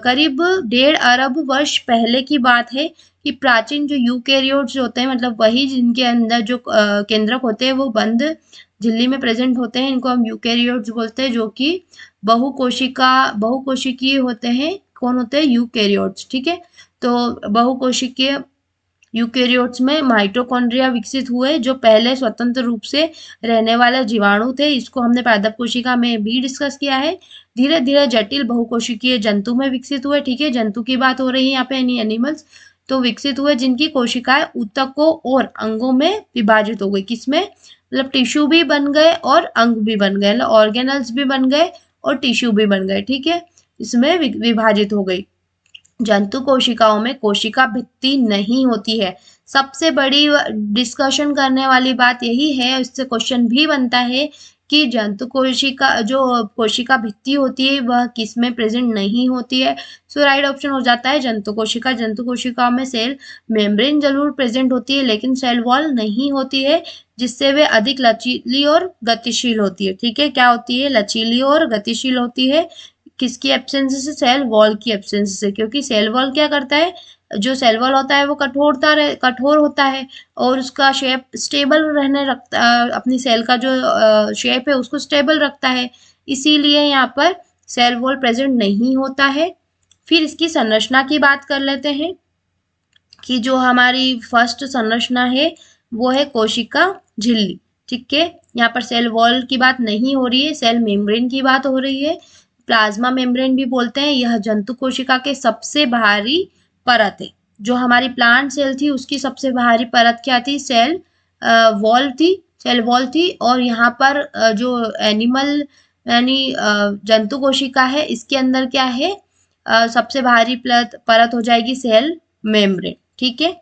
करीब 1.5 अरब वर्ष पहले की बात है कि प्राचीन जो यूकेरियोट्स होते हैं, मतलब वही जिनके अंदर जो केंद्रक होते हैं वो बंद झिल्ली में प्रेजेंट होते हैं, इनको हम यूकेरियोट्स बोलते हैं, जो कि बहुकोशिकीय होते हैं। कौन होते हैं, यूकेरियोट्स। ठीक है, तो बहुकोशिकीय यूकेरियोट्स में माइटोकॉन्ड्रिया विकसित हुए, जो पहले स्वतंत्र रूप से रहने वाले जीवाणु थे। इसको हमने पादप कोशिका में भी डिस्कस किया है। धीरे धीरे जटिल बहुकोशिकीय जंतु में विकसित हुए। ठीक है, जंतु की बात हो रही है यहाँ पे, यानी एनिमल्स। तो विकसित हुए जिनकी कोशिकाएं ऊतकों और अंगों में विभाजित हो गई। किसमें? मतलब टिश्यू भी बन गए और अंग भी बन गए, मतलब ऑर्गेनल्स भी बन गए और टिश्यू भी बन गए। ठीक है, इसमें विभाजित हो गई। जंतु कोशिकाओं में कोशिका भित्ति नहीं होती है। सबसे बड़ी डिस्कशन करने वाली बात यही है, इससे क्वेश्चन भी बनता है कि जंतु कोशिका जो कोशिका भित्ति होती है वह किस में प्रेजेंट नहीं होती है। सो राइट ऑप्शन हो जाता है जंतु कोशिका। जंतु कोशिकाओं में सेल मेम्ब्रेन जरूर प्रेजेंट होती है लेकिन सेल वॉल नहीं होती है, जिससे वे अधिक लचीली और गतिशील होती है। ठीक है, क्या होती है? लचीली और गतिशील होती है। किसकी एब्सेंस से? सेल वॉल की एब्सेंस से, क्योंकि सेल वॉल क्या करता है, जो सेल वॉल होता है वो कठोर होता है और उसका शेप स्टेबल रहने रखता, अपनी सेल का जो शेप है उसको स्टेबल रखता है, इसीलिए यहाँ पर सेल वॉल प्रेजेंट नहीं होता है। फिर इसकी संरचना की बात कर लेते हैं कि जो हमारी फर्स्ट संरचना है वो है कोशिका झिल्ली। ठीक है, यहाँ पर सेल वॉल की बात नहीं हो रही है, सेल मेम्ब्रेन की बात हो रही है। प्लाज्मा मेम्ब्रेन भी बोलते हैं। यह जंतु कोशिका के सबसे बाहरी परत है। जो हमारी प्लांट सेल थी उसकी सबसे बाहरी परत क्या थी? सेल वॉल थी। और यहाँ पर जो एनिमल यानी जंतु कोशिका है इसके अंदर क्या है? सबसे बाहरी परत हो जाएगी सेल मेम्ब्रेन। ठीक है,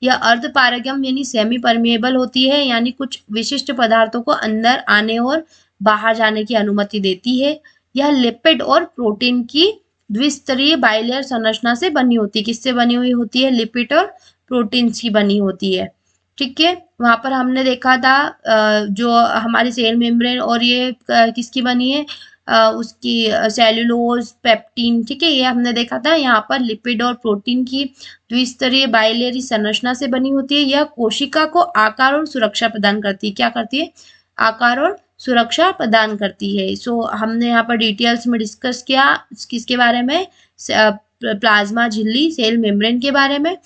यह अर्धपारगम्य यानी सेमी परमिएबल होती है, यानी कुछ विशिष्ट पदार्थों को अंदर आने और बाहर जाने की अनुमति देती है। यह लिपिड और प्रोटीन की द्विस्तरीय बाइलेयर संरचना से बनी होती है। किससे बनी हुई होती है? लिपिड और प्रोटीन की बनी होती है। ठीक है, वहां पर हमने देखा था जो हमारी सेल मेम्ब्रेन और ये किसकी बनी है? उसकी सेल्यूलोज, पेप्टीन। ठीक है, ये हमने देखा था। यहाँ पर लिपिड और प्रोटीन की द्विस्तरीय बाइलेयरी संरचना से बनी होती है। यह कोशिका को आकार और सुरक्षा प्रदान करती है। क्या करती है? आकार और सुरक्षा प्रदान करती है। सो हमने यहाँ पर डिटेल्स में डिस्कस किया किसके बारे में? प्लाज्मा झिल्ली, सेल मेम्ब्रेन के बारे में।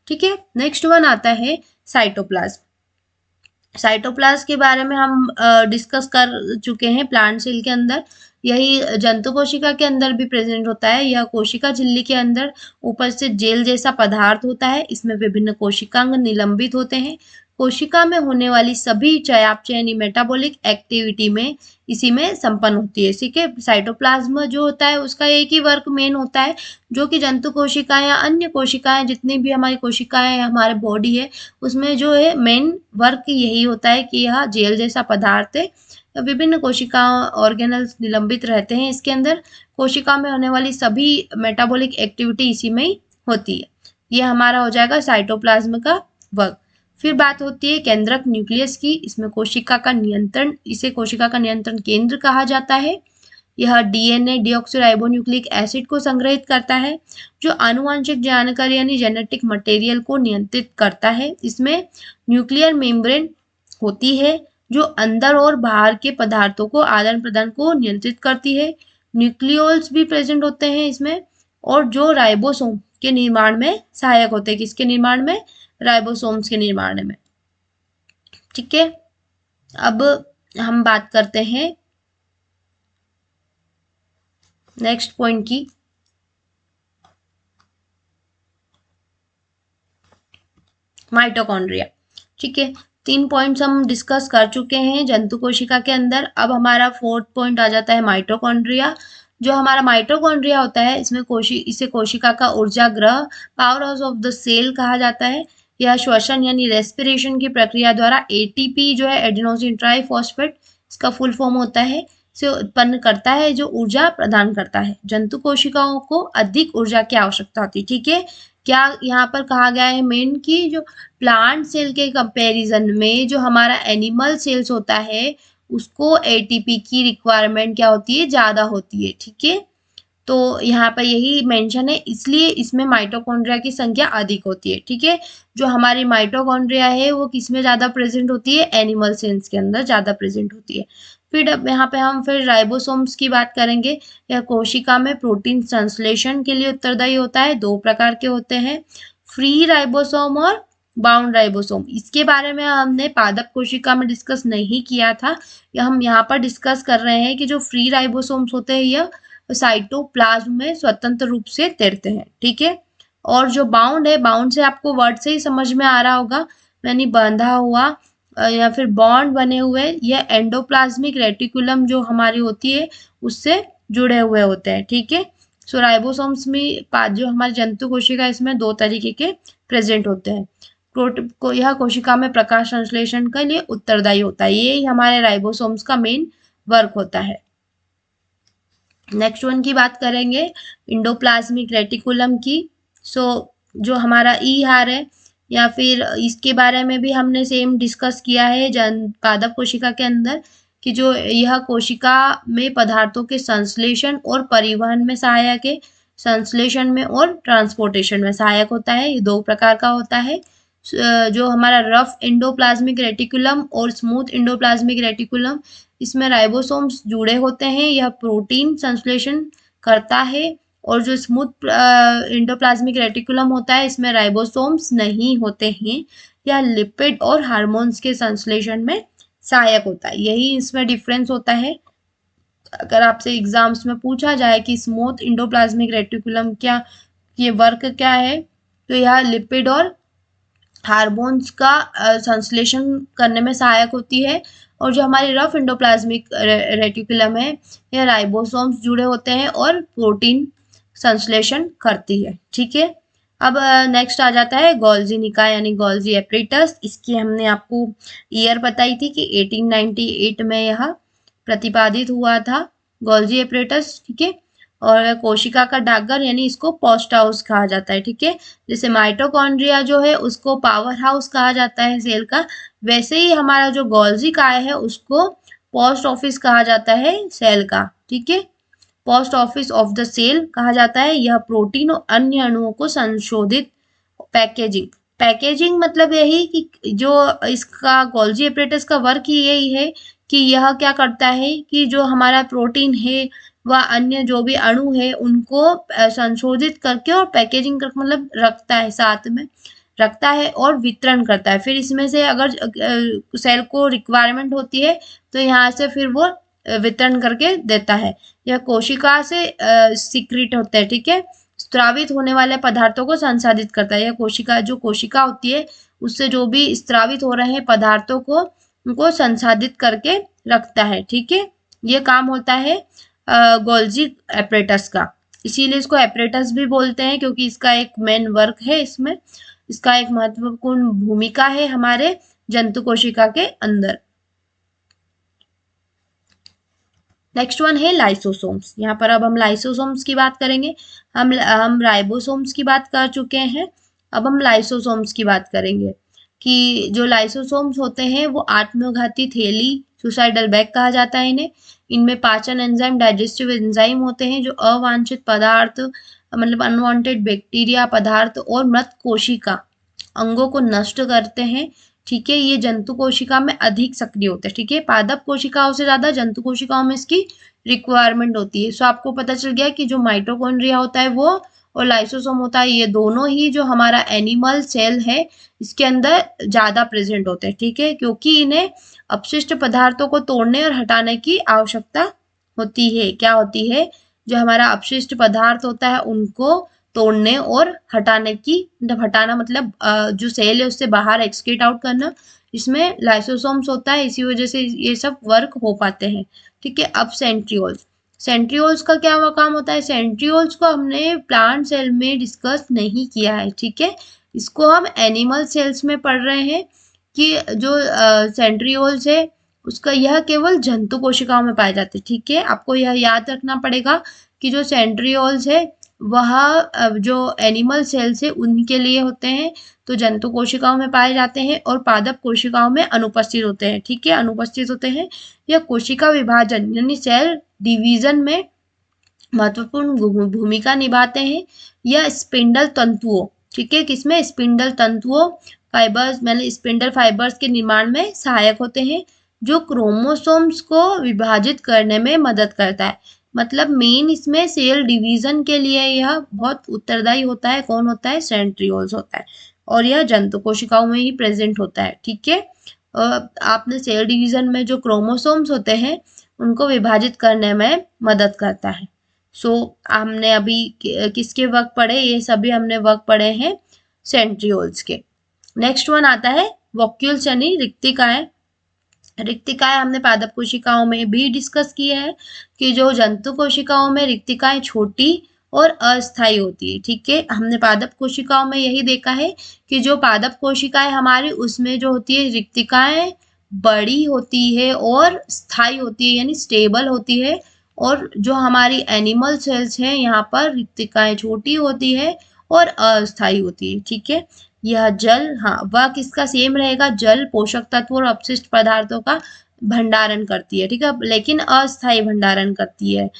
ठीक है, नेक्स्ट वन आता है साइटोप्लाज्म। साइटोप्लाज्म के बारे में हम डिस्कस कर चुके हैं प्लांट सेल के अंदर। यही जंतु कोशिका के अंदर भी प्रेजेंट होता है। यह कोशिका झिल्ली के अंदर ऊपर से जेल जैसा पदार्थ होता है। इसमें विभिन्न कोशिकांग निलंबित होते हैं। कोशिका में होने वाली सभी चयापचय यानी मेटाबॉलिक एक्टिविटी में इसी में संपन्न होती है। ठीक है, साइटोप्लाज्म जो होता है उसका एक ही वर्क मेन होता है, जो कि जंतु कोशिकाएं या अन्य कोशिकाएं जितनी भी हमारी कोशिकाएं हमारे बॉडी है उसमें जो है मेन वर्क यही होता है कि यह जेल जैसा पदार्थ है। विभिन्न कोशिकाओं ऑर्गेनल्स निलंबित रहते हैं इसके अंदर। कोशिका में होने वाली सभी मेटाबॉलिक एक्टिविटी इसी में ही होती है। ये हमारा हो जाएगा साइटोप्लाज्म का वर्क। फिर बात होती है केंद्रक न्यूक्लियस की। इसमें कोशिका का नियंत्रण केंद्र कहा जाता है। यह डीएनए डीऑक्सीराइबोन्यूक्लिक एसिड को संग्रहित करता है, जो आनुवंशिक जानकारी यानी जेनेटिक मटेरियल को नियंत्रित करता है। इसमें न्यूक्लियर मेम्ब्रेन होती है जो अंदर और बाहर के पदार्थों को आदान प्रदान को नियंत्रित करती है। न्यूक्लियोल्स भी प्रेजेंट होते हैं इसमें, और जो राइबोसोम के निर्माण में सहायक होते हैं। किसके निर्माण में? राइबोसोम्स के निर्माण में। ठीक है, अब हम बात करते हैं नेक्स्ट पॉइंट की। माइटोकॉन्ड्रिया। ठीक है, 3 पॉइंट्स हम डिस्कस कर चुके हैं जंतु कोशिका के अंदर। अब हमारा 4th पॉइंट आ जाता है माइटोकॉन्ड्रिया। जो हमारा माइटोकॉन्ड्रिया होता है इसमें इसे कोशिका का ऊर्जा ग्रह, powerhouse of the cell कहा जाता है। यह श्वसन यानी रेस्पिरेशन की प्रक्रिया द्वारा एटीपी जो है एडेनोसिन ट्राइफॉस्फेट, इसका फुल फॉर्म होता है, से उत्पन्न करता है, जो ऊर्जा प्रदान करता है। जंतु कोशिकाओं को अधिक ऊर्जा की आवश्यकता होती है। ठीक है, क्या यहाँ पर कहा गया है मेन की जो प्लांट सेल के कंपैरिजन में जो हमारा एनिमल सेल्स होता है उसको एटीपी की रिक्वायरमेंट क्या होती है? ज्यादा होती है। ठीक है, तो यहाँ पर यही मेंशन है, इसलिए इसमें माइटोकॉन्ड्रिया की संख्या अधिक होती है। ठीक है, जो हमारी माइटोकॉन्ड्रिया है वो किसमें ज्यादा प्रेजेंट होती है? एनिमल सेल्स के अंदर ज्यादा प्रेजेंट होती है। फिर अब यहाँ पे हम फिर राइबोसोम्स की बात करेंगे। यह कोशिका में प्रोटीन संश्लेषण के लिए उत्तरदायी होता है। 2 प्रकार के होते हैं, फ्री राइबोसोम और बाउंड राइबोसोम। इसके बारे में हमने पादप कोशिका में डिस्कस नहीं किया था, या हम यहाँ पर डिस्कस कर रहे हैं कि जो फ्री राइबोसोम्स होते हैं यह साइटोप्लाज्म में स्वतंत्र रूप से तैरते हैं। ठीक है, और जो बाउंड है, बाउंड से आपको वर्ड से ही समझ में आ रहा होगा, यानी बंधा हुआ या फिर बॉन्ड बने हुए, यह एंडोप्लाज्मिक रेटिकुलम जो हमारी होती है उससे जुड़े हुए होते हैं। ठीक है, सो राइबोसोम्स में जो हमारी जंतु कोशिका, इसमें 2 तरीके के प्रेजेंट होते हैं। यह कोशिका में प्रकाश संश्लेषण के लिए उत्तरदायी होता है। ये हमारे राइबोसोम्स का मेन वर्क होता है। नेक्स्ट वन की बात करेंगे इंडोप्लाज्मिक रेटिकुलम की। सो जो हमारा ईआर है, या फिर इसके बारे में भी हमने सेम डिस्कस किया है पादप कोशिका के अंदर, कि जो यह कोशिका में पदार्थों के संश्लेषण और परिवहन में सहायक है। संश्लेषण में और ट्रांसपोर्टेशन में सहायक होता है। ये 2 प्रकार का होता है। जो हमारा रफ एंडोप्लाज्मिक रेटिकुलम और स्मूथ एंडोप्लाज्मिक रेटिकुलम, इसमें राइबोसोम्स जुड़े होते हैं, यह प्रोटीन संश्लेषण करता है। और जो स्मूथ एंडोप्लाज्मिक रेटिकुलम होता है, इसमें राइबोसोम्स नहीं होते हैं, यह लिपिड और हार्मोन्स के संश्लेषण में सहायक होता है। यही इसमें डिफरेंस होता है। अगर आपसे एग्जाम्स में पूछा जाए कि स्मूथ एंडोप्लाज्मिक रेटिकुलम क्या, ये वर्क क्या है, तो यह लिपिड और हार्मोन्स का संश्लेषण करने में सहायक होती है। और जो हमारी रफ एंडोप्लाज्मिक रेटिकुलम है, यह राइबोसोम्स जुड़े होते हैं और प्रोटीन संश्लेषण करती है। ठीक है, अब नेक्स्ट आ जाता है गोल्जी निकाय यानी गोल्जी एपरेटस। इसकी हमने आपको ईयर बताई थी कि 1898 में यह प्रतिपादित हुआ था, गोल्जी एपरेटस। ठीक है, और कोशिका का डाकघर यानी इसको पोस्ट हाउस कहा जाता है। ठीक है, जैसे माइटोकॉन्ड्रिया जो है उसको पावर हाउस कहा जाता है सेल का, वैसे ही हमारा जो गोल्जी काय है उसको पोस्ट ऑफिस कहा जाता है सेल का। ठीक है, post office of the cell कहा जाता है। यह प्रोटीन और अन्य अणुओं को संशोधित पैकेजिंग मतलब यही कि जो इसका गोल्जी एपरेटस का वर्क ही यही है कि यह क्या करता है कि जो हमारा प्रोटीन है व अन्य जो भी अणु है उनको संशोधित करके और पैकेजिंग कर मतलब रखता है, साथ में रखता है और वितरण करता है। फिर इसमें से अगर सेल को रिक्वायरमेंट होती है तो यहाँ से फिर वो वितरण करके देता है। यह कोशिका से सीक्रेट होता है। ठीक है, स्त्रावित होने वाले पदार्थों को संसाधित करता है। यह कोशिका होती है उससे जो भी स्त्रावित हो रहे हैं पदार्थों को उनको संसाधित करके रखता है। ठीक है, ये काम होता है गोल्जी एपरेटस का, इसीलिए इसको एपरेटस भी बोलते हैं क्योंकि इसका एक मेन वर्क है, इसमें इसका एक महत्वपूर्ण भूमिका है हमारे जंतु कोशिका के अंदर। नेक्स्ट वन है लाइसोसोम्स। यहाँ पर अब हम लाइसोसोम्स की बात करेंगे। हम राइबोसोम्स की बात कर चुके हैं, अब हम लाइसोसोम्स की बात करेंगे कि जो लाइसोसोम्स होते हैं वो आत्मघाती थैली, सुसाइडल बैग कहा जाता है इन्हें। इनमें पाचन एंजाइम, डाइजेस्टिव एंजाइम होते हैं जो अवांछित पदार्थ मतलब अनवांटेड बैक्टीरिया पदार्थ और मृत कोशिका अंगों को नष्ट करते हैं। ठीक है, ये जंतु कोशिका में अधिक सक्रिय होते हैं। ठीक है, पादप कोशिकाओं से ज्यादा जंतु कोशिकाओं में इसकी रिक्वायरमेंट होती है। सो आपको पता चल गया कि जो माइटोकॉन्ड्रिया होता है वो और लाइसोसोम होता है, ये दोनों ही जो हमारा एनिमल सेल है इसके अंदर ज्यादा प्रेजेंट होते हैं। ठीक है, क्योंकि इन्हें अपशिष्ट पदार्थों को तोड़ने और हटाने की आवश्यकता होती है। क्या होती है, जो हमारा अपशिष्ट पदार्थ होता है उनको तोड़ने और हटाने की, हटाना मतलब जो सेल है उससे बाहर एक्सक्रीट आउट करना, इसमें लाइसोसोम्स होता है, इसी वजह से ये सब वर्क हो पाते हैं। ठीक है, अब सेंट्रियोल्स। सेंट्रियोल्स का क्या काम होता है, सेंट्रियोल्स को हमने प्लांट सेल में डिस्कस नहीं किया है। ठीक है, इसको हम एनिमल सेल्स में पढ़ रहे हैं कि जो सेंट्रियोल्स है उसका यह केवल जंतु कोशिकाओं में पाए जाते हैं। ठीक है, आपको यह याद रखना पड़ेगा कि जो सेंट्रियोल्स है वह जो एनिमल सेल्स है उनके लिए होते हैं, तो जंतु कोशिकाओं में पाए जाते हैं और पादप कोशिकाओं में अनुपस्थित होते हैं। ठीक है, अनुपस्थित होते हैं। यह कोशिका विभाजन यानी सेल डिवीजन में महत्वपूर्ण भूमिका निभाते हैं। यह स्पिंडल तंतुओं, ठीक है, किसमें, स्पिंडल तंतुओं फाइबर्स मैंने स्पिंडल फाइबर्स के निर्माण में सहायक होते हैं, जो क्रोमोसोम्स को विभाजित करने में मदद करता है। मतलब मेन इसमें सेल डिवीजन के लिए यह बहुत उत्तरदायी होता है। कौन होता है, सेंट्रियोल्स होता है, और यह जंतु कोशिकाओं में ही प्रेजेंट होता है। ठीक है, आपने सेल डिवीजन में जो क्रोमोसोम्स होते हैं उनको विभाजित करने में मदद करता है। हमने अभी किसके वर्क पढ़े, ये सभी हमने वर्क पढ़े हैं सेंट्रियोल्स के। नेक्स्ट वन आता है वॉक्यूल्स यानी रिक्तिकाएं। रिक्तिकाएं हमने पादप कोशिकाओं में भी डिस्कस किए हैं कि जो जंतु कोशिकाओं में रिक्तिकाएं छोटी और अस्थायी होती है। ठीक है, हमने पादप कोशिकाओं में यही देखा है कि जो पादप कोशिकाएं हमारी उसमें जो होती है रिक्तिकाएं बड़ी होती है और स्थायी होती है यानी स्टेबल होती है, और जो हमारी एनिमल सेल्स हैं यहाँ पर रिक्तिकाएं छोटी होती है और अस्थायी होती है। ठीक है, यह जल, हाँ वह किसका सेम रहेगा, जल पोषक तत्व और अपशिष्ट पदार्थों का भंडारण करती है। ठीक है, लेकिन अस्थायी भंडारण करती है।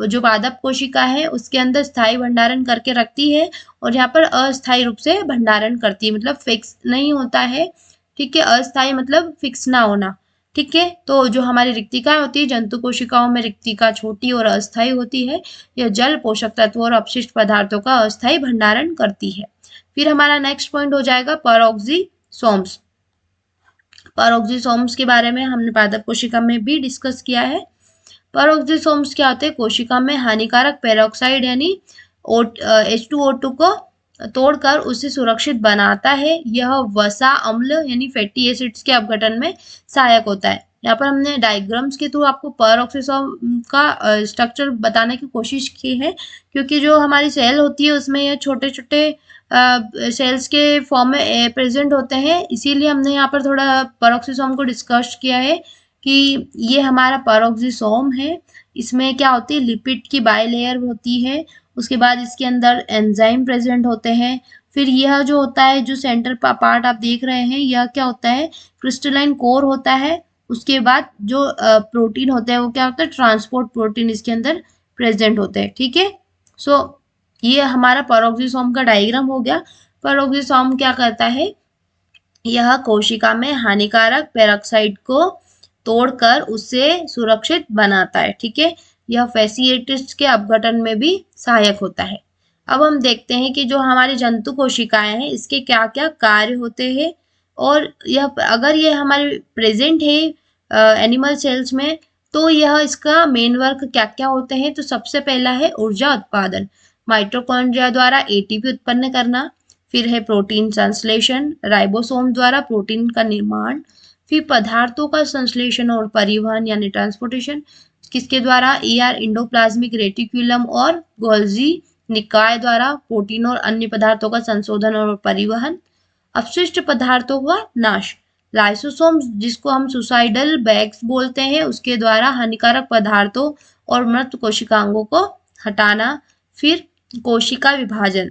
जो पादप कोशिका है उसके अंदर स्थायी भंडारण करके रखती है और यहाँ पर अस्थायी रूप से भंडारण करती है, मतलब फिक्स नहीं होता है। ठीक है, अस्थायी मतलब फिक्स ना होना। ठीक है, तो जो हमारी रिक्तिकाएं होती है जंतु कोशिकाओं में रिक्तिका छोटी और अस्थायी होती है। यह जल पोषक तत्व और अपशिष्ट पदार्थों का अस्थायी भंडारण करती है। फिर हमारा नेक्स्ट पॉइंट हो जाएगा पराक्सीसोम्स। पराक्सीसोम्स के बारे में हमने पादप कोशिका में भी डिस्कस किया है। पराक्सीसोम्स क्या होते हैं, कोशिका में हानिकारक पेरोक्साइड यानी H2O2 को तोड़कर उसे सुरक्षित बनाता है। यह वसा अम्ल यानी फैटी एसिड्स के अपघटन में सहायक होता है। यहाँ पर हमने डायग्राम्स के थ्रू आपको पराक्सीसोम का स्ट्रक्चर बताने की कोशिश की है, क्योंकि जो हमारी सेल होती है उसमें ये छोटे छोटे सेल्स के फॉर्म में प्रेजेंट होते हैं, इसीलिए हमने यहाँ पर थोड़ा पराक्सीसोम को डिस्कस किया है कि ये हमारा पराक्सीसोम है। इसमें क्या होती है, लिपिड की बाइलेयर होती है, उसके बाद इसके अंदर एंजाइम प्रेजेंट होते हैं। फिर यह जो होता है, जो सेंटर पार्ट आप देख रहे हैं, यह क्या होता है, क्रिस्टलाइन कोर होता है। उसके बाद जो प्रोटीन होता है वो क्या होता है, ट्रांसपोर्ट प्रोटीन इसके अंदर प्रेजेंट होते हैं। ठीक है, सो ये हमारा पराक्सीसोम का डायग्राम हो गया। पराक्सीसोम क्या करता है, यह कोशिका में हानिकारक पेरोक्साइड को तोड़कर उसे सुरक्षित बनाता है। ठीक है, यह फैसिएटिस के अपघटन में भी सहायक होता है। अब हम देखते हैं कि जो हमारी जंतु कोशिकाएं हैं इसके क्या क्या कार्य होते हैं, और यह अगर ये हमारे प्रेजेंट है एनिमल सेल्स में, तो यह इसका मेन वर्क क्या क्या होते हैं। तो सबसे पहला है ऊर्जा उत्पादन, माइटोकॉन्ड्रिया द्वारा एटीपी उत्पन्न करना। फिर है प्रोटीन संश्लेषण, राइबोसोम द्वारा प्रोटीन का निर्माण। फिर पदार्थों का संश्लेषण और परिवहन यानी ट्रांसपोर्टेशन, किसके द्वारा, एंडोप्लाज्मिक रेटिकुलम और गोल्जी निकाय द्वारा प्रोटीन और अन्य पदार्थों का संशोधन और परिवहन। अपशिष्ट पदार्थों का नाश, लाइसोसोम्स जिसको हम सुसाइडल बैग्स बोलते हैं, उसके द्वारा हानिकारक पदार्थों और मृत कोशिकांगों को हटाना। फिर कोशिका विभाजन,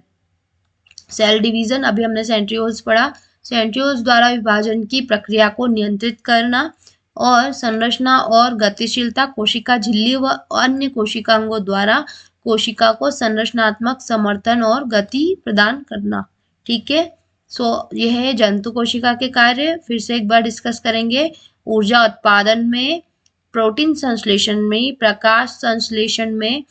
सेल डिवीजन, अभी हमने सेंट्रियोल्स पढ़ा, सेंट्रियोल्स द्वारा विभाजन की प्रक्रिया को नियंत्रित करना। और संरचना और गतिशीलता, कोशिका झिल्ली व अन्य कोशिकांगों द्वारा कोशिका को संरचनात्मक समर्थन और गति प्रदान करना। ठीक है, सो यह है जंतु कोशिका के कार्य। फिर से एक बार डिस्कस करेंगे, ऊर्जा उत्पादन में, प्रोटीन संश्लेषण में, प्रकाश संश्लेषण में,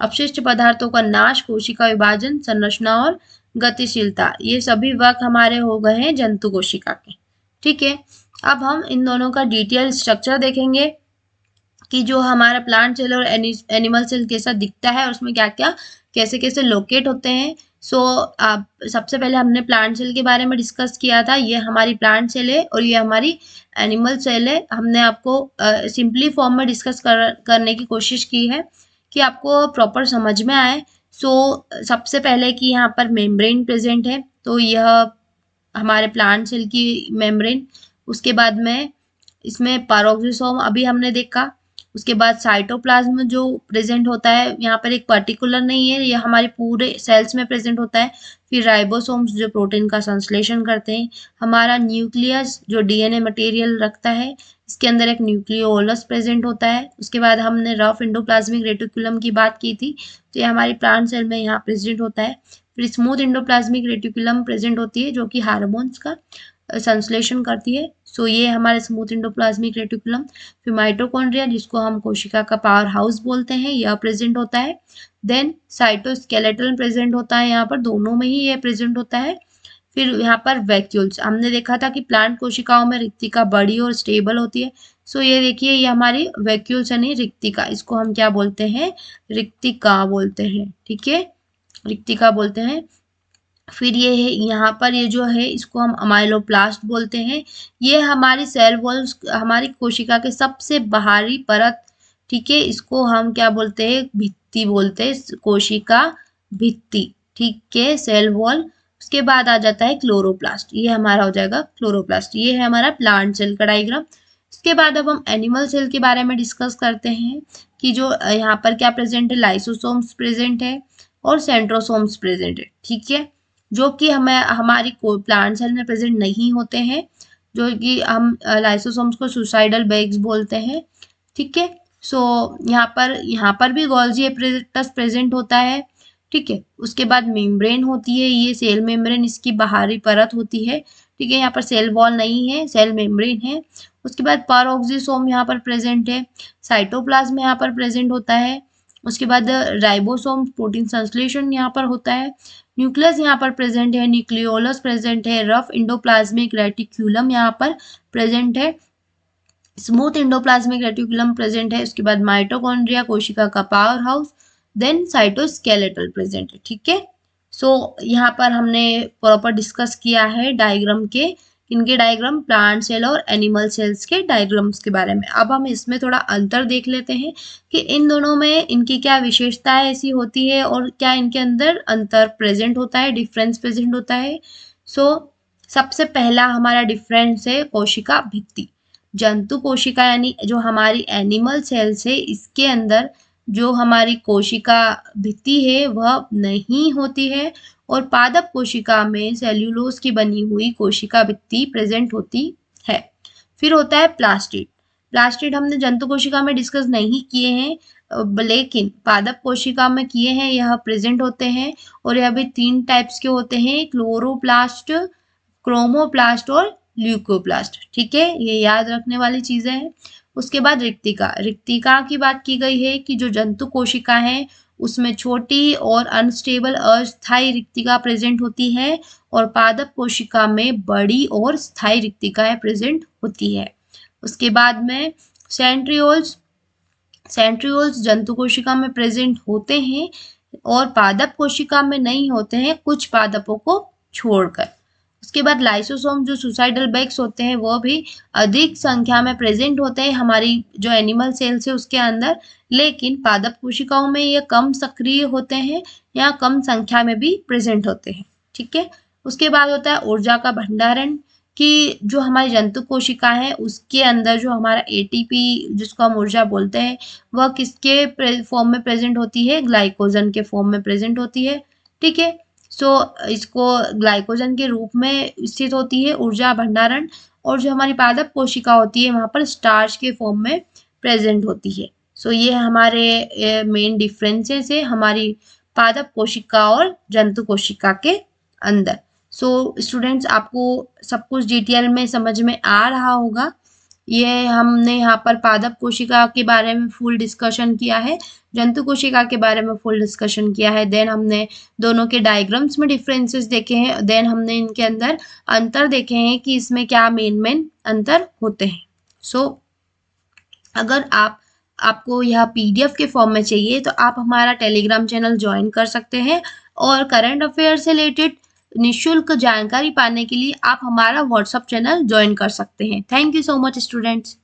अपशिष्ट पदार्थों का नाश, कोशिका विभाजन, संरचना और गतिशीलता, ये सभी वर्क हमारे हो गए हैं जंतु कोशिका के। ठीक है, अब हम इन दोनों का डिटेल स्ट्रक्चर देखेंगे कि जो हमारा प्लांट सेल और एनिमल सेल कैसा दिखता है और उसमें क्या क्या कैसे कैसे लोकेट होते हैं। आप सबसे पहले हमने प्लांट सेल के बारे में डिस्कस किया था। ये हमारी प्लांट सेल है और ये हमारी एनिमल सेल है। हमने आपको सिंपली फॉर्म में डिस्कस करने की कोशिश की है कि आपको प्रॉपर समझ में आए। सबसे पहले कि यहाँ पर मेम्ब्रेन प्रेजेंट है, तो यह हमारे प्लांट सेल की मेम्ब्रेन। उसके बाद में इसमें पराक्सीसोम अभी हमने देखा। उसके बाद साइटोप्लाज्म जो प्रेजेंट होता है, यहाँ पर एक पर्टिकुलर नहीं है, यह हमारे पूरे सेल्स में प्रेजेंट होता है। फिर राइबोसोम्स जो प्रोटीन का संश्लेषण करते हैं। हमारा न्यूक्लियस जो डीएनए मटेरियल रखता है, इसके अंदर एक न्यूक्लियोलस प्रेजेंट होता है। उसके बाद हमने रफ एंडोप्लाज्मिक रेटिकुलम की बात की थी, तो ये हमारी प्लांट सेल में यहाँ प्रेजेंट होता है। फिर स्मूथ एंडोप्लाज्मिक रेटिकुलम प्रेजेंट होती है जो कि हार्मोन्स का संश्लेषण करती है। ये हमारे स्मूथ एंडोप्लाज्मिक रेटिकुलम। फिर माइटोकॉन्ड्रिया जिसको हम कोशिका का पावर हाउस बोलते हैं, यह प्रेजेंट होता है। देन साइटोस्केलेटन प्रेजेंट होता है, यहाँ पर दोनों में ही यह प्रेजेंट होता है। फिर यहाँ पर वैक्यूल्स, हमने देखा था कि प्लांट कोशिकाओं में रिक्तिका बड़ी और स्टेबल होती है, सो ये देखिए, ये हमारी वैक्यूल्स यानी रिक्तिका, इसको हम क्या बोलते हैं, रिक्तिका बोलते हैं, ठीक है, रिक्तिका बोलते हैं। फिर ये है यहाँ पर, ये जो है इसको हम अमाइलोप्लास्ट बोलते हैं। ये हमारी सेल वॉल्स, हमारी कोशिका के सबसे बाहरी परत, ठीक है, इसको हम क्या बोलते हैं, भित्ति बोलते हैं, कोशिका भित्ति, ठीक है, सेल वॉल। उसके बाद आ जाता है क्लोरोप्लास्ट, ये हमारा हो जाएगा क्लोरोप्लास्ट, ये है हमारा प्लांट सेल का डायग्राम। इसके बाद अब हम एनिमल सेल के बारे में डिस्कस करते हैं कि जो यहाँ पर क्या प्रेजेंट है, लाइसोसोम्स प्रेजेंट है और सेंट्रोसोम्स प्रेजेंट है, ठीक है, जो कि हमें हमारी प्लांट सेल में प्रेजेंट नहीं होते हैं, जो कि हम लाइसोसोम्स को सुसाइडल बैग्स बोलते हैं, ठीक है। सो यहाँ पर भी गोल्जी एपरेटस प्रेजेंट होता है, ठीक है। उसके बाद मेम्ब्रेन होती है, ये सेल मेम्ब्रेन इसकी बाहरी परत होती है, ठीक है, यहाँ पर सेल वॉल नहीं है, सेल मेम्ब्रेन है। उसके बाद पेरोक्सिसोम यहाँ पर प्रेजेंट है, साइटोप्लाज्म यहाँ पर प्रेजेंट होता है। उसके बाद राइबोसोम प्रोटीन संश्लेषण यहाँ पर होता है। न्यूक्लियस यहाँ पर प्रेजेंट है, न्यूक्लियोलस प्रेजेंट है, रफ इंडोप्लाज्मिक रेटिक्यूलम यहाँ पर प्रेजेंट है, स्मूथ इंडोप्लाज्मिक रेटिकुलम प्रेजेंट है। उसके बाद माइटोकॉन्ड्रिया कोशिका का powerhouse, then cytoskeletal present है, ठीक है। सो यहाँ पर हमने प्रॉपर डिस्कस किया है डायग्राम के, इनके डायग्राम, प्लांट सेल और एनिमल सेल्स के डायग्राम्स के बारे में। अब हम इसमें थोड़ा अंतर देख लेते हैं कि इन दोनों में इनकी क्या विशेषताएं ऐसी होती है और क्या इनके अंदर अंतर प्रेजेंट होता है, डिफरेंस प्रेजेंट होता है। सो सबसे पहला हमारा डिफरेंस है कोशिका भित्ति। जंतु कोशिका यानी जो हमारी एनिमल सेल्स है, इसके अंदर जो हमारी कोशिका भित्ति है वह नहीं होती है, और पादप कोशिका में सेल्यूलोज की बनी हुई कोशिका भित्ति प्रेजेंट होती है। फिर होता है प्लास्टिड। प्लास्टिड हमने जंतु कोशिका में डिस्कस नहीं किए हैं, लेकिन पादप कोशिका में किए हैं, यह प्रेजेंट होते हैं, और यह भी 3 टाइप्स के होते हैं, क्लोरोप्लास्ट, क्रोमोप्लास्ट और ल्यूकोप्लास्ट, ठीक है, ये याद रखने वाली चीजें हैं। उसके बाद रिक्तिका, रिक्तिका की बात की गई है कि जो जंतु कोशिका है उसमें छोटी और अनस्टेबल अस्थायी रिक्तिका प्रेजेंट होती है, और पादप कोशिका में बड़ी और स्थायी रिक्तिकाएं प्रेजेंट होती है। उसके बाद में सेंट्रियोल्स, सेंट्रियोल्स जंतु कोशिका में प्रेजेंट होते हैं और पादप कोशिका में नहीं होते हैं, कुछ पादपों को छोड़कर। उसके बाद लाइसोसोम जो सुसाइडल बैग्स होते हैं वह भी अधिक संख्या में प्रेजेंट होते हैं हमारी जो एनिमल सेल्स है उसके अंदर, लेकिन पादप कोशिकाओं में ये कम सक्रिय होते हैं या कम संख्या में भी प्रेजेंट होते हैं, ठीक है। उसके बाद होता है ऊर्जा का भंडारण, कि जो हमारी जंतु कोशिका है उसके अंदर जो हमारा एटीपी जिसको हम ऊर्जा बोलते हैं वह किसके फॉर्म में प्रेजेंट होती है, ग्लाइकोजन के फॉर्म में प्रेजेंट होती है, ठीक है। सो इसको ग्लाइकोजन के रूप में स्थित होती है ऊर्जा भंडारण, और जो हमारी पादप कोशिका होती है वहां पर स्टार्च के फॉर्म में प्रेजेंट होती है। सो ये हमारे मेन डिफरेंसेस है हमारी पादप कोशिका और जंतु कोशिका के अंदर। सो स्टूडेंट्स, आपको सब कुछ डिटेल में समझ में आ रहा होगा। ये हमने यहाँ पर पादप कोशिका के बारे में फुल डिस्कशन किया है, जंतु कोशिका के बारे में फुल डिस्कशन किया है, देन हमने दोनों के डायग्राम्स में डिफरेंसेस देखे हैं, देन हमने इनके अंदर अंतर देखे हैं कि इसमें क्या मेन अंतर होते हैं। सो अगर आपको यह पीडीएफ के फॉर्म में चाहिए तो आप हमारा टेलीग्राम चैनल ज्वाइन कर सकते हैं, और करंट अफेयर से रिलेटेड निःशुल्क जानकारी पाने के लिए आप हमारा व्हाट्सएप चैनल ज्वाइन कर सकते हैं। Thank you so much students.